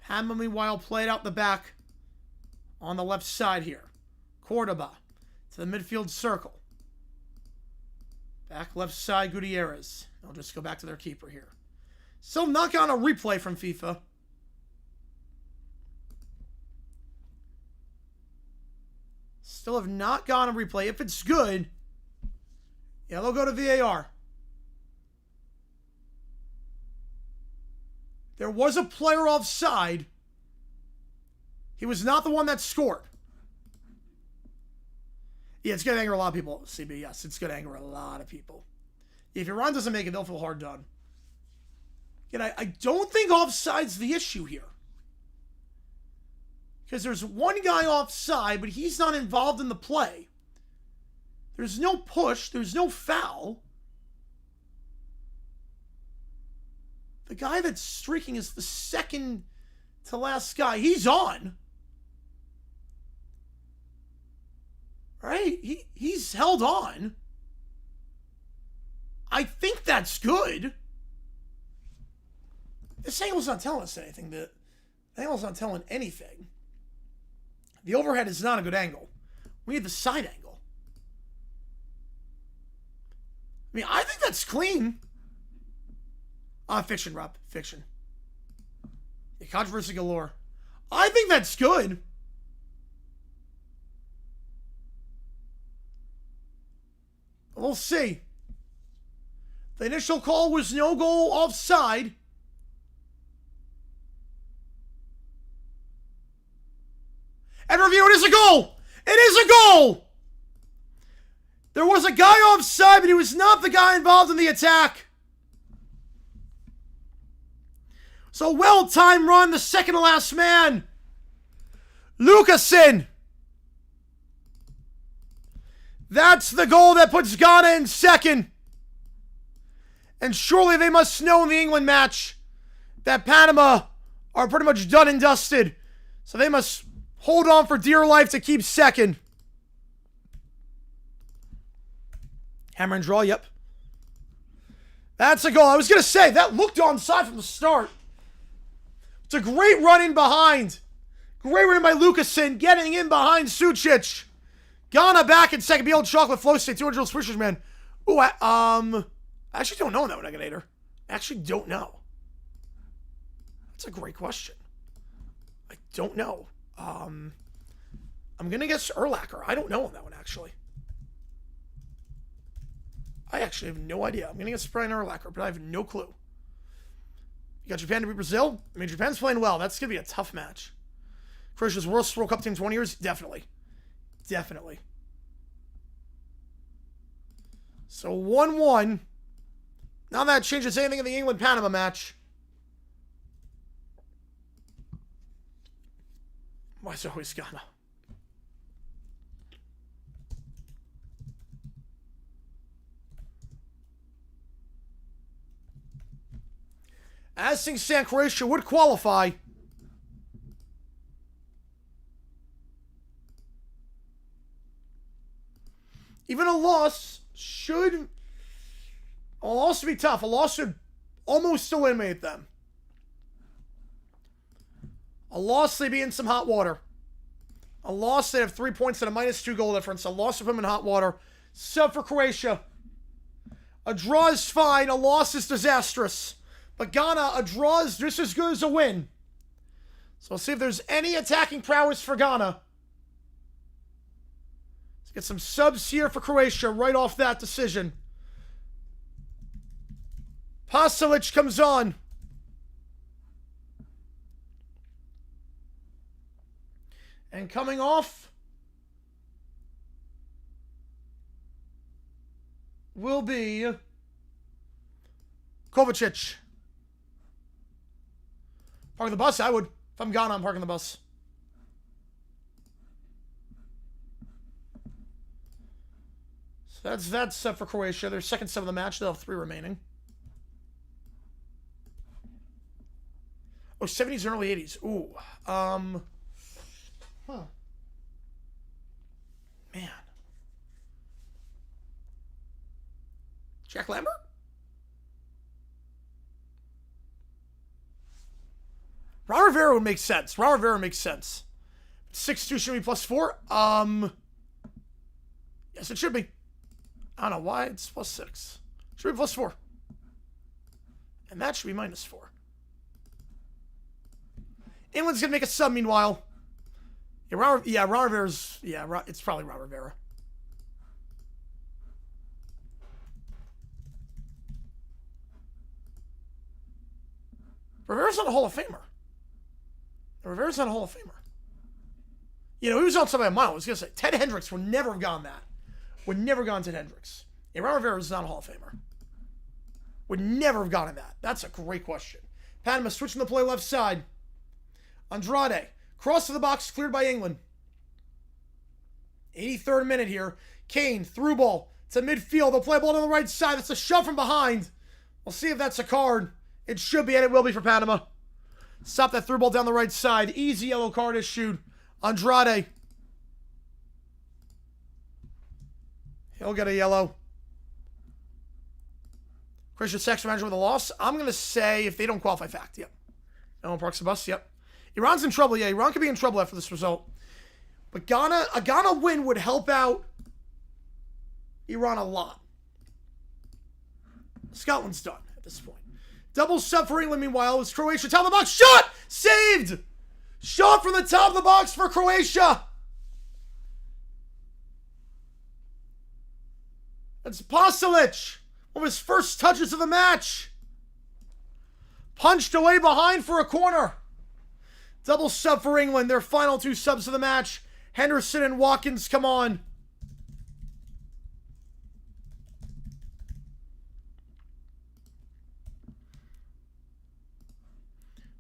Panama, meanwhile, played out the back on the left side here. Cordoba to the midfield circle. Back left side, Gutierrez. They'll just go back to their keeper here. Still not on a replay from FIFA. Still have not gone a replay. If it's good, yeah, they'll go to VAR. There was a player offside. He was not the one that scored. Yeah, it's going to anger a lot of people, CB. Yes, it's going to anger a lot of people. If Iran doesn't make it, they'll feel hard done. Again, I don't think offside's the issue here. Because there's one guy offside, but he's not involved in the play. There's no push. There's no foul. The guy that's streaking is the second to last guy. He's on. Right? He's held on. I think that's good. This angle's not telling us anything. The angle's not telling anything. The overhead is not a good angle. We need the side angle. I mean, I think that's clean. Fiction, Rob. Fiction. Yeah, controversy galore. I think that's good. We'll see. The initial call was no goal offside. And review, it is a goal! It is a goal! There was a guy offside, but he was not the guy involved in the attack. So well-timed run, the second to last man. Lucasen. That's the goal that puts Ghana in second. And surely they must know in the England match that Panama are pretty much done and dusted. So they must hold on for dear life to keep second. Hammer and draw, yep. That's a goal. I was going to say, that looked onside from the start. It's a great run in behind. Great run in by Lucasen, getting in behind Sucic. Ghana back in second. Be old chocolate flow state, 200 swishers, man. Ooh, I actually don't know that one, Eganator. I actually don't know. That's a great question. I don't know. I'm going to guess Urlacher. I don't know on that one, actually. I actually have no idea. I'm going to guess Brian Urlacher, but I have no clue. You got Japan to beat Brazil. I mean, Japan's playing well. That's going to be a tough match. Croatia's worst World Cup team in 20 years? Definitely. Definitely. So 1-1. Now that changes anything in the England-Panama match. Why is it always Ghana? As things stand, Croatia would qualify. Even a loss should... A loss would be tough. A loss should almost eliminate them. A loss, they'd be in some hot water. A loss, they'd have 3 points and a -2 goal difference. A loss of them in hot water. Sub for Croatia. A draw is fine. A loss is disastrous. But Ghana, a draw is just as good as a win. So we'll see if there's any attacking prowess for Ghana. Let's get some subs here for Croatia right off that decision. Pasalic comes on. And coming off will be Kovacic. Parking the bus? I would. If I'm Ghana, I'm parking the bus. So that's set for Croatia. Their second sub of the match. They'll have 3 remaining. Oh, 70s and early 80s. Ooh. Huh. Man. Jack Lambert? Ron Rivera would make sense. Ron Rivera makes sense. 6'2" should be +4. Yes, it should be. I don't know why it's +6. Should be +4. And that should be -4. England's going to make a sub, meanwhile. Ron Rivera's... Yeah, it's probably Ron Rivera. Rivera's not a Hall of Famer. Rivera's not a Hall of Famer. You know, he was on somebody a mile. I was going to say, Ted Hendricks would never have gone that. Would never have gone Ted Hendricks. Yeah, Ron Rivera's not a Hall of Famer. Would never have gotten that. That's a great question. Panama switching the play left side. Andrade. Cross to the box, cleared by England. 83rd minute here. Kane, through ball to midfield. They'll play a ball to the right side. That's a shove from behind. We'll see if that's a card. It should be, and it will be for Panama. Stop that through ball down the right side. Easy yellow card issued. Andrade. He'll get a yellow. Christian Sexton manager with a loss. I'm going to say if they don't qualify, fact. Yep. No one parks the bus. Yep. Iran's in trouble. Yeah, Iran could be in trouble after this result. But a Ghana win would help out Iran a lot. Scotland's done at this point. Double sub for England, meanwhile, is Croatia. Top of the box. Shot! Saved! Shot from the top of the box for Croatia. That's Pasalic. One of his first touches of the match. Punched away behind for a corner. Double sub for England. Their final 2 subs of the match. Henderson and Watkins come on.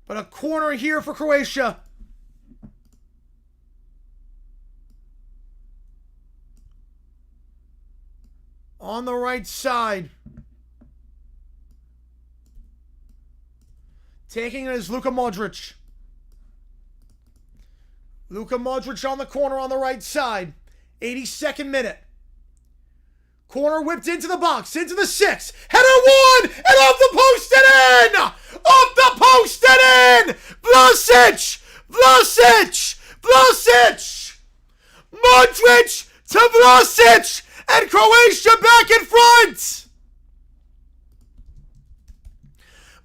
But a corner here for Croatia. On the right side. Taking it is Luka Modric. Luka Modric on the corner on the right side. 82nd minute. Corner whipped into the box, into the 6. Header 1! And off the post and in! Off the post and in! Vlasic! Vlasic! Vlasic! Modric to Vlasic! And Croatia back in front!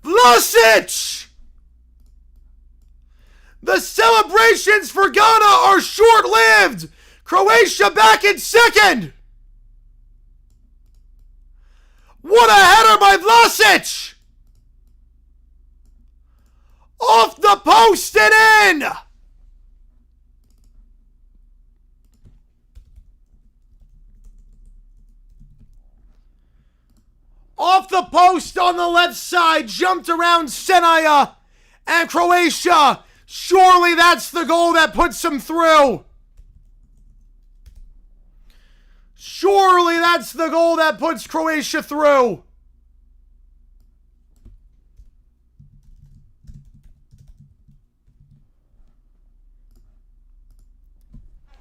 Vlasic! The celebrations for Ghana are short-lived. Croatia back in second. What a header by Vlasic. Off the post and in. Off the post on the left side, jumped around Senaya and Croatia. Surely that's the goal that puts them through. Surely that's the goal that puts Croatia through.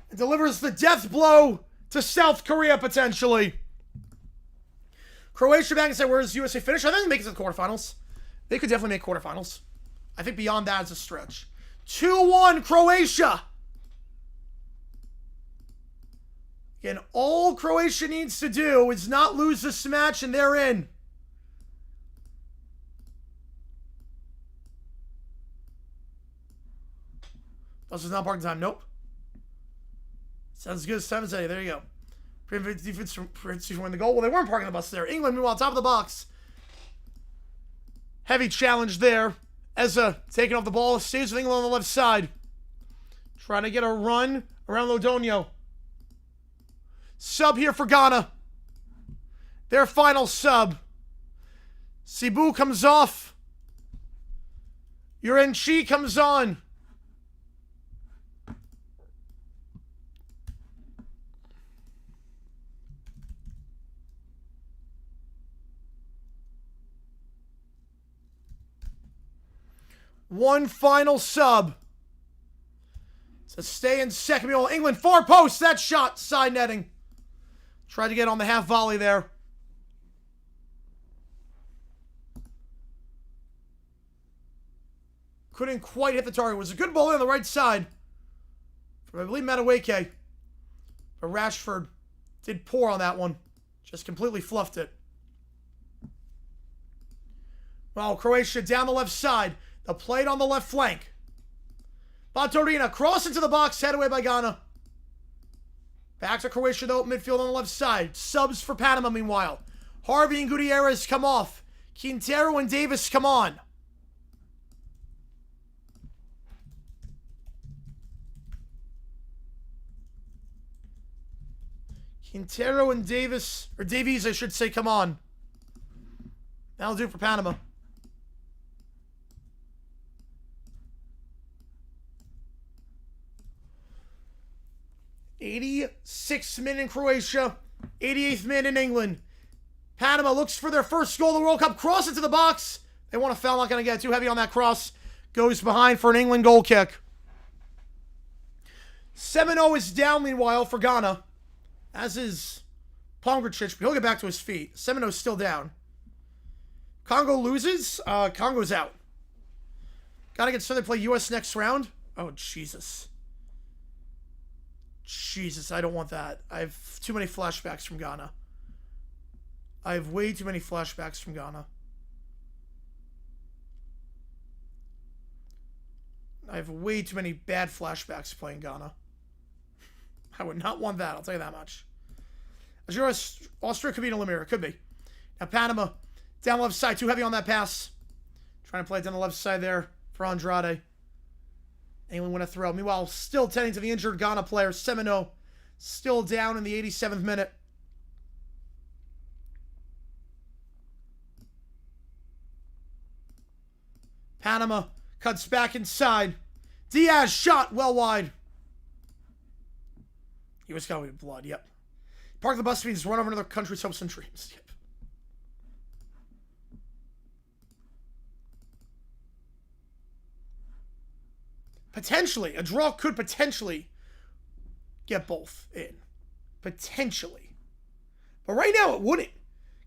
It delivers the death blow to South Korea potentially. Croatia back and say, where's USA finish? I think they make it to the quarterfinals. They could definitely make quarterfinals. I think beyond that is a stretch. 2-1 Croatia. Again, all Croatia needs to do is not lose this match and they're in. This is not parking time. Nope. Sounds good. 7-8. There you go. Prevent defense from winning the goal. Well, they weren't parking the bus there. England, meanwhile, top of the box. Heavy challenge there. Eza taking off the ball. Stays with England on the left side. Trying to get a run around Lodonio. Sub here for Ghana. Their final sub. Sibu comes off. Yurenchi comes on. One final sub to stay in second. Meanwhile, England far post. That shot, side netting. Tried to get on the half volley there. Couldn't quite hit the target. It was a good ball on the right side from, I believe, Madueke. But Rashford did poor on that one. Just completely fluffed it. Well, Croatia down the left side. The plate on the left flank. Batorina cross into the box, head away by Ghana. Back to Croatia, though, midfield on the left side. Subs for Panama, meanwhile. Harvey and Gutierrez come off. Quintero and Davis come on. Quintero and Davis, or Davies, I should say, come on. That'll do for Panama. '86th minute in Croatia, 88th minute in England. Panama looks for their first goal of the World Cup. Cross into the box. They want a foul, not going to get too heavy on that cross. Goes behind for an England goal kick. 7-0 is down, meanwhile, for Ghana. As is Pongracic, but he'll get back to his feet. 7-0 is still down. Congo loses. Congo's out. Gotta get started to play U.S. next round. Oh, Jesus. Jesus, I don't want that. I have too many flashbacks from Ghana. I have way too many flashbacks from Ghana. I have way too many bad flashbacks playing Ghana. I would not want that, I'll tell you that much. Austria could be an Lemire. Could be. Now Panama, down left side. Too heavy on that pass. Trying to play it down the left side there for Andrade. England win a throw. Meanwhile, still tending to the injured Ghana player. 7-0. Still down in the 87th minute. Panama cuts back inside. Diaz shot well wide. He was covered with blood, yep. Park the bus means run over another country's hopes and dreams. Yep. Potentially, a draw could potentially get both in. Potentially. But right now it wouldn't.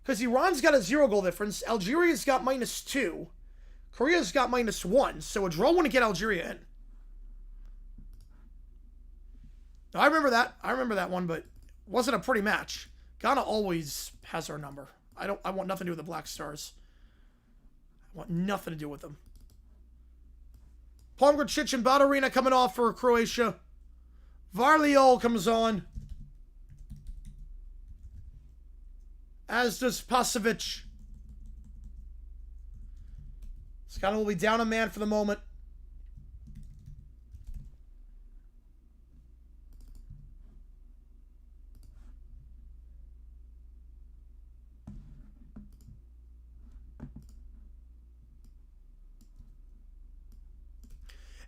Because Iran's got a 0 goal difference. Algeria's got -2. Korea's got -1. So a draw wouldn't get Algeria in. Now, I remember that. I remember that one, but it wasn't a pretty match. Ghana always has our number. I want nothing to do with the Black Stars. I want nothing to do with them. Pongracic and Badarina coming off for Croatia. Varliol comes on. As does Pasovic. Scott will be down a man for the moment.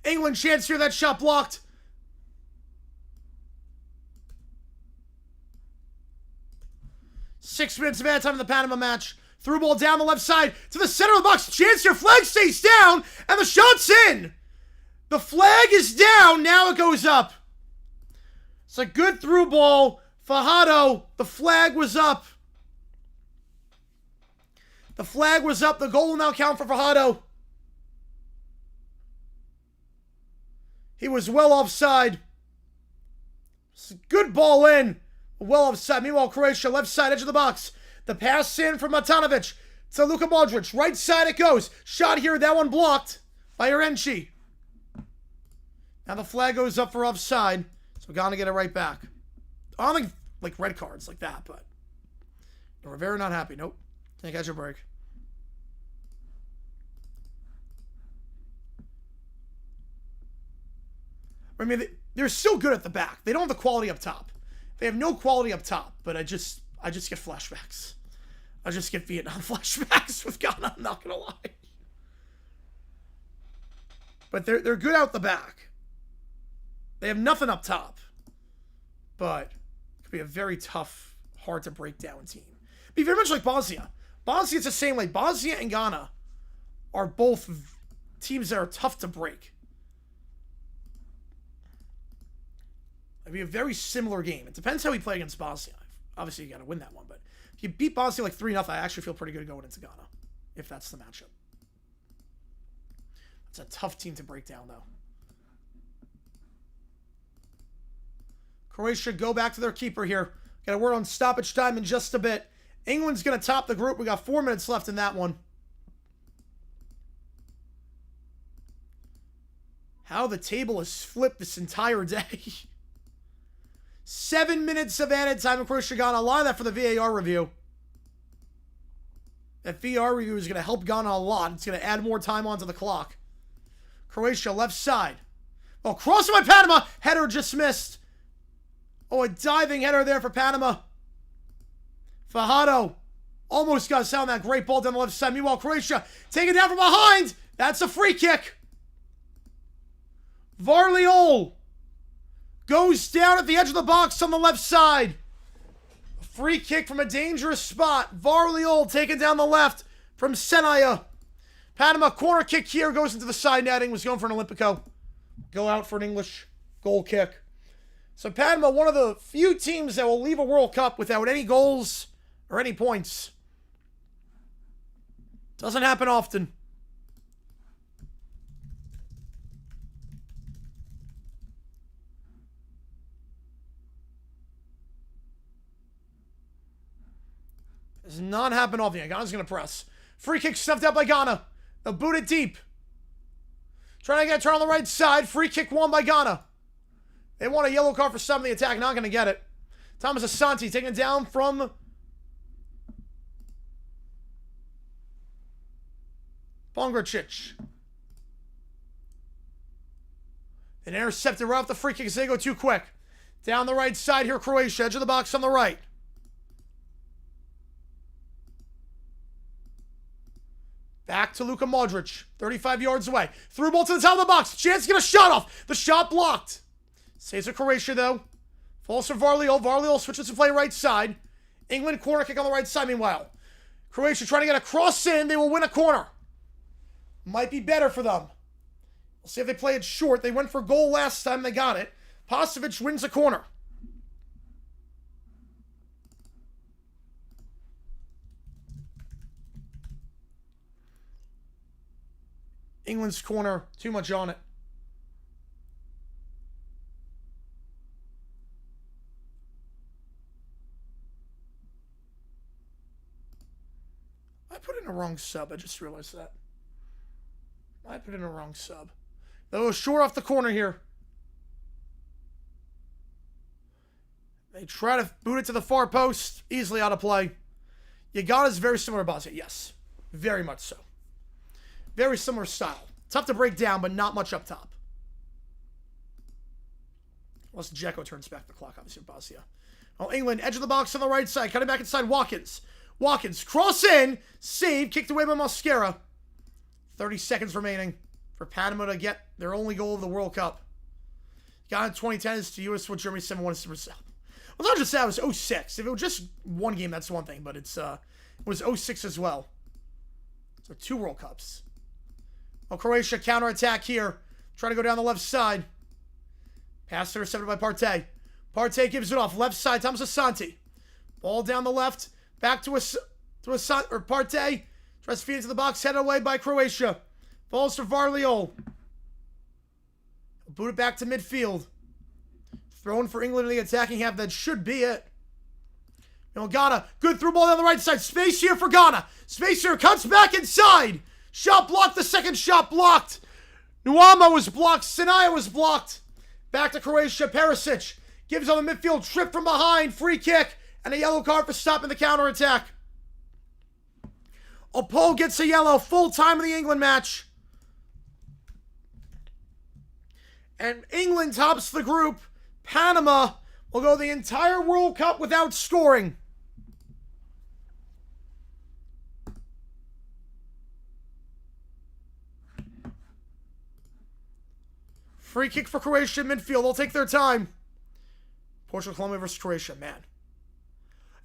England chance here. That shot blocked. Six minutes of added time in the Panama match. Through ball down the left side to the center of the box. Chance here. Flag stays down. And the shot's in. The flag is down. Now it goes up. It's a good through ball. Fajardo. The flag was up. The flag was up. The goal will now count for Fajardo. He was well offside. It's a good ball in. Well offside. Meanwhile, Croatia, left side, edge of the box. The pass in from Matanovic to Luka Modric. Right side it goes. Shot here. That one blocked by Erenci. Now the flag goes up for offside. So Ghana get it right back. I don't think like red cards like that, but we're very not happy. Nope. Can't catch a break. I mean, they're still good at the back. They don't have the quality up top. They have no quality up top, but I just get flashbacks. I just get Vietnam flashbacks with Ghana, I'm not going to lie. But they're good out the back. They have nothing up top. But it could be a very tough, hard to break down team. Be very much like Bosnia. Bosnia's the same. Like Bosnia and Ghana are both teams that are tough to break. It'd be a very similar game. It depends how we play against Bosnia. Obviously, you got to win that one. But if you beat Bosnia like 3-0, I actually feel pretty good going into Ghana. If that's the matchup. It's a tough team to break down, though. Croatia go back to their keeper here. Got a word on stoppage time in just a bit. England's going to top the group. We got 4 minutes left in that one. How the table has flipped this entire day. 7 minutes of added time in Croatia Ghana. A lot of that for the VAR review. That VAR review is going to help Ghana a lot. It's going to add more time onto the clock. Croatia left side. Oh, crossing by Panama. Header just missed. Oh, a diving header there for Panama. Fajardo almost got sound that great ball down the left side. Meanwhile, Croatia taken down from behind. That's a free kick. Varliol goes down at the edge of the box on the left side. A free kick from a dangerous spot. Varliol taken down the left from Senaya. Panama corner kick here goes into the side netting. Was going for an Olympico. Go out for an English goal kick. So Panama, one of the few teams that will leave a World Cup without any goals or any points. Doesn't happen often. Does not happen often. Ghana's going to press. Free kick stuffed out by Ghana. They'll boot it deep. Trying to get a turn on the right side. Free kick won by Ghana. They want a yellow card for some of the attack. Not going to get it. Thomas Asante taken down from Pongracic. An intercepted right off the free kick as they go too quick. Down the right side here, Croatia. Edge of the box on the right. Back to Luka Modric. 35 yards away. Through ball to the top of the box. Chance to get a shot off. The shot blocked. Saves of Croatia, though. Falls for Varliol. Varliol switches to play right side. England corner kick on the right side, meanwhile. Croatia trying to get a cross in. They will win a corner. Might be better for them. We'll see if they play it short. They went for goal last time. They got it. Pasovic wins a corner. England's corner. Too much on it. I put in a wrong sub. I just realized that. I put in a wrong sub. They go short off the corner here. They try to boot it to the far post. Easily out of play. Uganda very similar to Bosnia. Yes. Very much so. Very similar style. Tough to break down, but not much up top. Unless Dzeko turns back the clock, obviously, with Bosnia. Oh, England, edge of the box on the right side. Cutting back inside, Watkins. Watkins, cross in. Save. Kicked away by Mosquera. 30 seconds remaining for Panama to get their only goal of the World Cup. Got in 2010 is to US with Germany 7-1 to Brazil. Well, not just that, it was 06. If it was just one game, that's one thing, but it was 06 as well. So 2 World Cups. Well, Croatia counterattack here. Trying to go down the left side. Pass intercepted by Partey. Partey gives it off. Left side, Thomas Asante. Ball down the left. Back to Partey. Tries to feed into the box. Headed away by Croatia. Falls to Varliol. Boot it back to midfield. Thrown for England in the attacking half. That should be it. Ghana. Good through ball down the right side. Space here for Ghana. Space here. Cuts back inside. Shot blocked. The second shot blocked. Nuama was blocked. Sinaya was blocked. Back to Croatia. Perisic gives on the midfield. Trip from behind. Free kick. And a yellow card for stopping the counterattack. Opol gets a yellow. Full time of the England match. And England tops the group. Panama will go the entire World Cup without scoring. Free kick for Croatia midfield. They'll take their time. Portugal, Colombia versus Croatia. Man.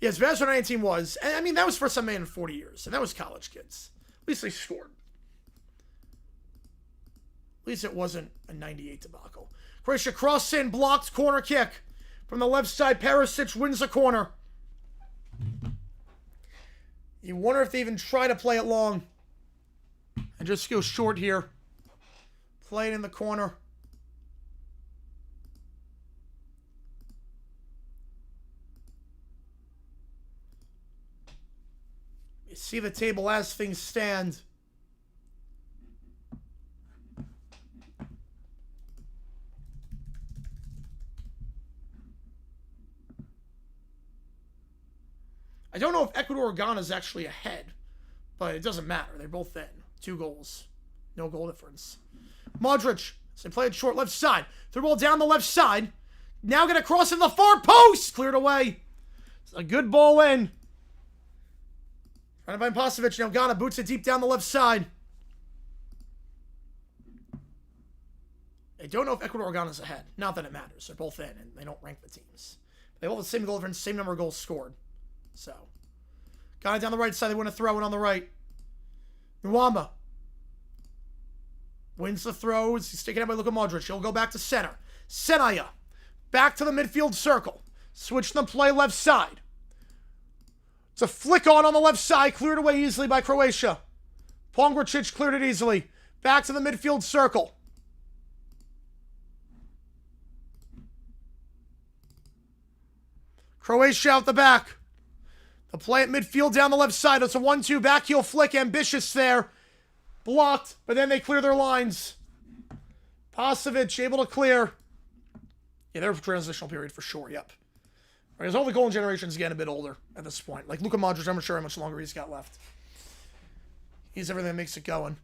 Yes, that's what 19 was. And I mean, that was first time made in 40 years. And that was college kids. At least they scored. At least it wasn't a 98 debacle. Croatia cross in, blocked, corner kick. From the left side, Perisic wins the corner. You wonder if they even try to play it long. And just go short here. Play it in the corner. You see the table as things stand. I don't know if Ecuador or Ghana is actually ahead, but it doesn't matter. They're both in. 2 goals. No goal difference. Modric. So they play it short left side. Through ball down the left side. Now going to cross in the far post. Cleared away. It's a good ball in. Trying to find Pasovic. Now Ghana boots it deep down the left side. I don't know if Ecuador or Ghana is ahead. Not that it matters. They're both in, and they don't rank the teams. They all have the same goal difference, same number of goals scored. So, Ghana down the right side. They want to throw it on the right. Nuama wins the throws. He's taken out by Luka Modric. He'll go back to center. Senaya back to the midfield circle. Switch the play left side. It's a flick on the left side. Cleared away easily by Croatia. Pongracic cleared it easily. Back to the midfield circle. Croatia out the back. The play at midfield down the left side. It's a 1-2 back heel flick. Ambitious there. Blocked, but then they clear their lines. Pasovic able to clear. Yeah, they're transitional period for sure, yep. Because all the golden generations getting a bit older at this point. Like Luka Modric, I'm not sure how much longer he's got left. He's everything that makes it going.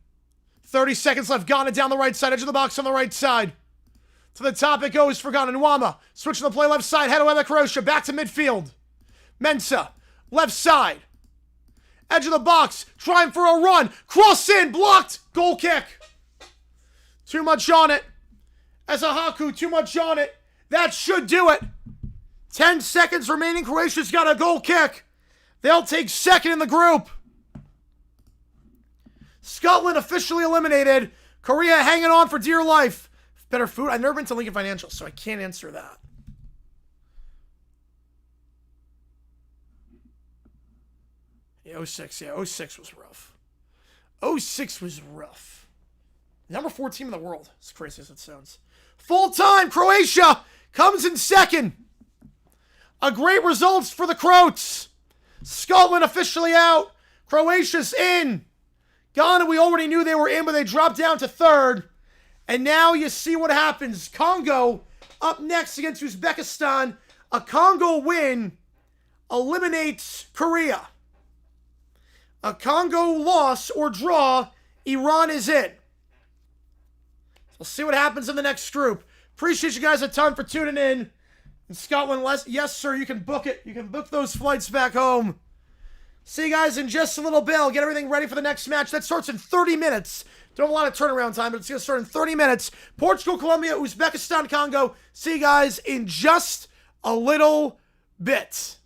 30 seconds left. Ghana down the right side. Edge of the box on the right side. To the top it goes for Ghana. Nuama switching the play left side. Head away by Croatia. Back to midfield. Mensah. Left side. Edge of the box. Trying for a run. Cross in. Blocked. Goal kick. Too much on it. Ezahaku, too much on it. That should do it. 10 seconds remaining. Croatia's got a goal kick. They'll take second in the group. Scotland officially eliminated. Korea hanging on for dear life. Better food. I've never been to Lincoln Financial, so I can't answer that. Yeah, 06. Yeah, 06 was rough. 06 was rough. Number 4 team in the world. As crazy as it sounds. Full time, Croatia comes in second. A great results for the Croats. Scotland officially out. Croatia's in. Ghana, we already knew they were in, but they dropped down to third. And now you see what happens. Congo up next against Uzbekistan. A Congo win eliminates Korea. A Congo loss or draw, Iran is in. We'll see what happens in the next group. Appreciate you guys a ton for tuning in. In Scotland, yes, sir, you can book it. You can book those flights back home. See you guys in just a little bit. I'll get everything ready for the next match. That starts in 30 minutes. Don't have a lot of turnaround time, but it's going to start in 30 minutes. Portugal, Colombia, Uzbekistan, Congo. See you guys in just a little bit.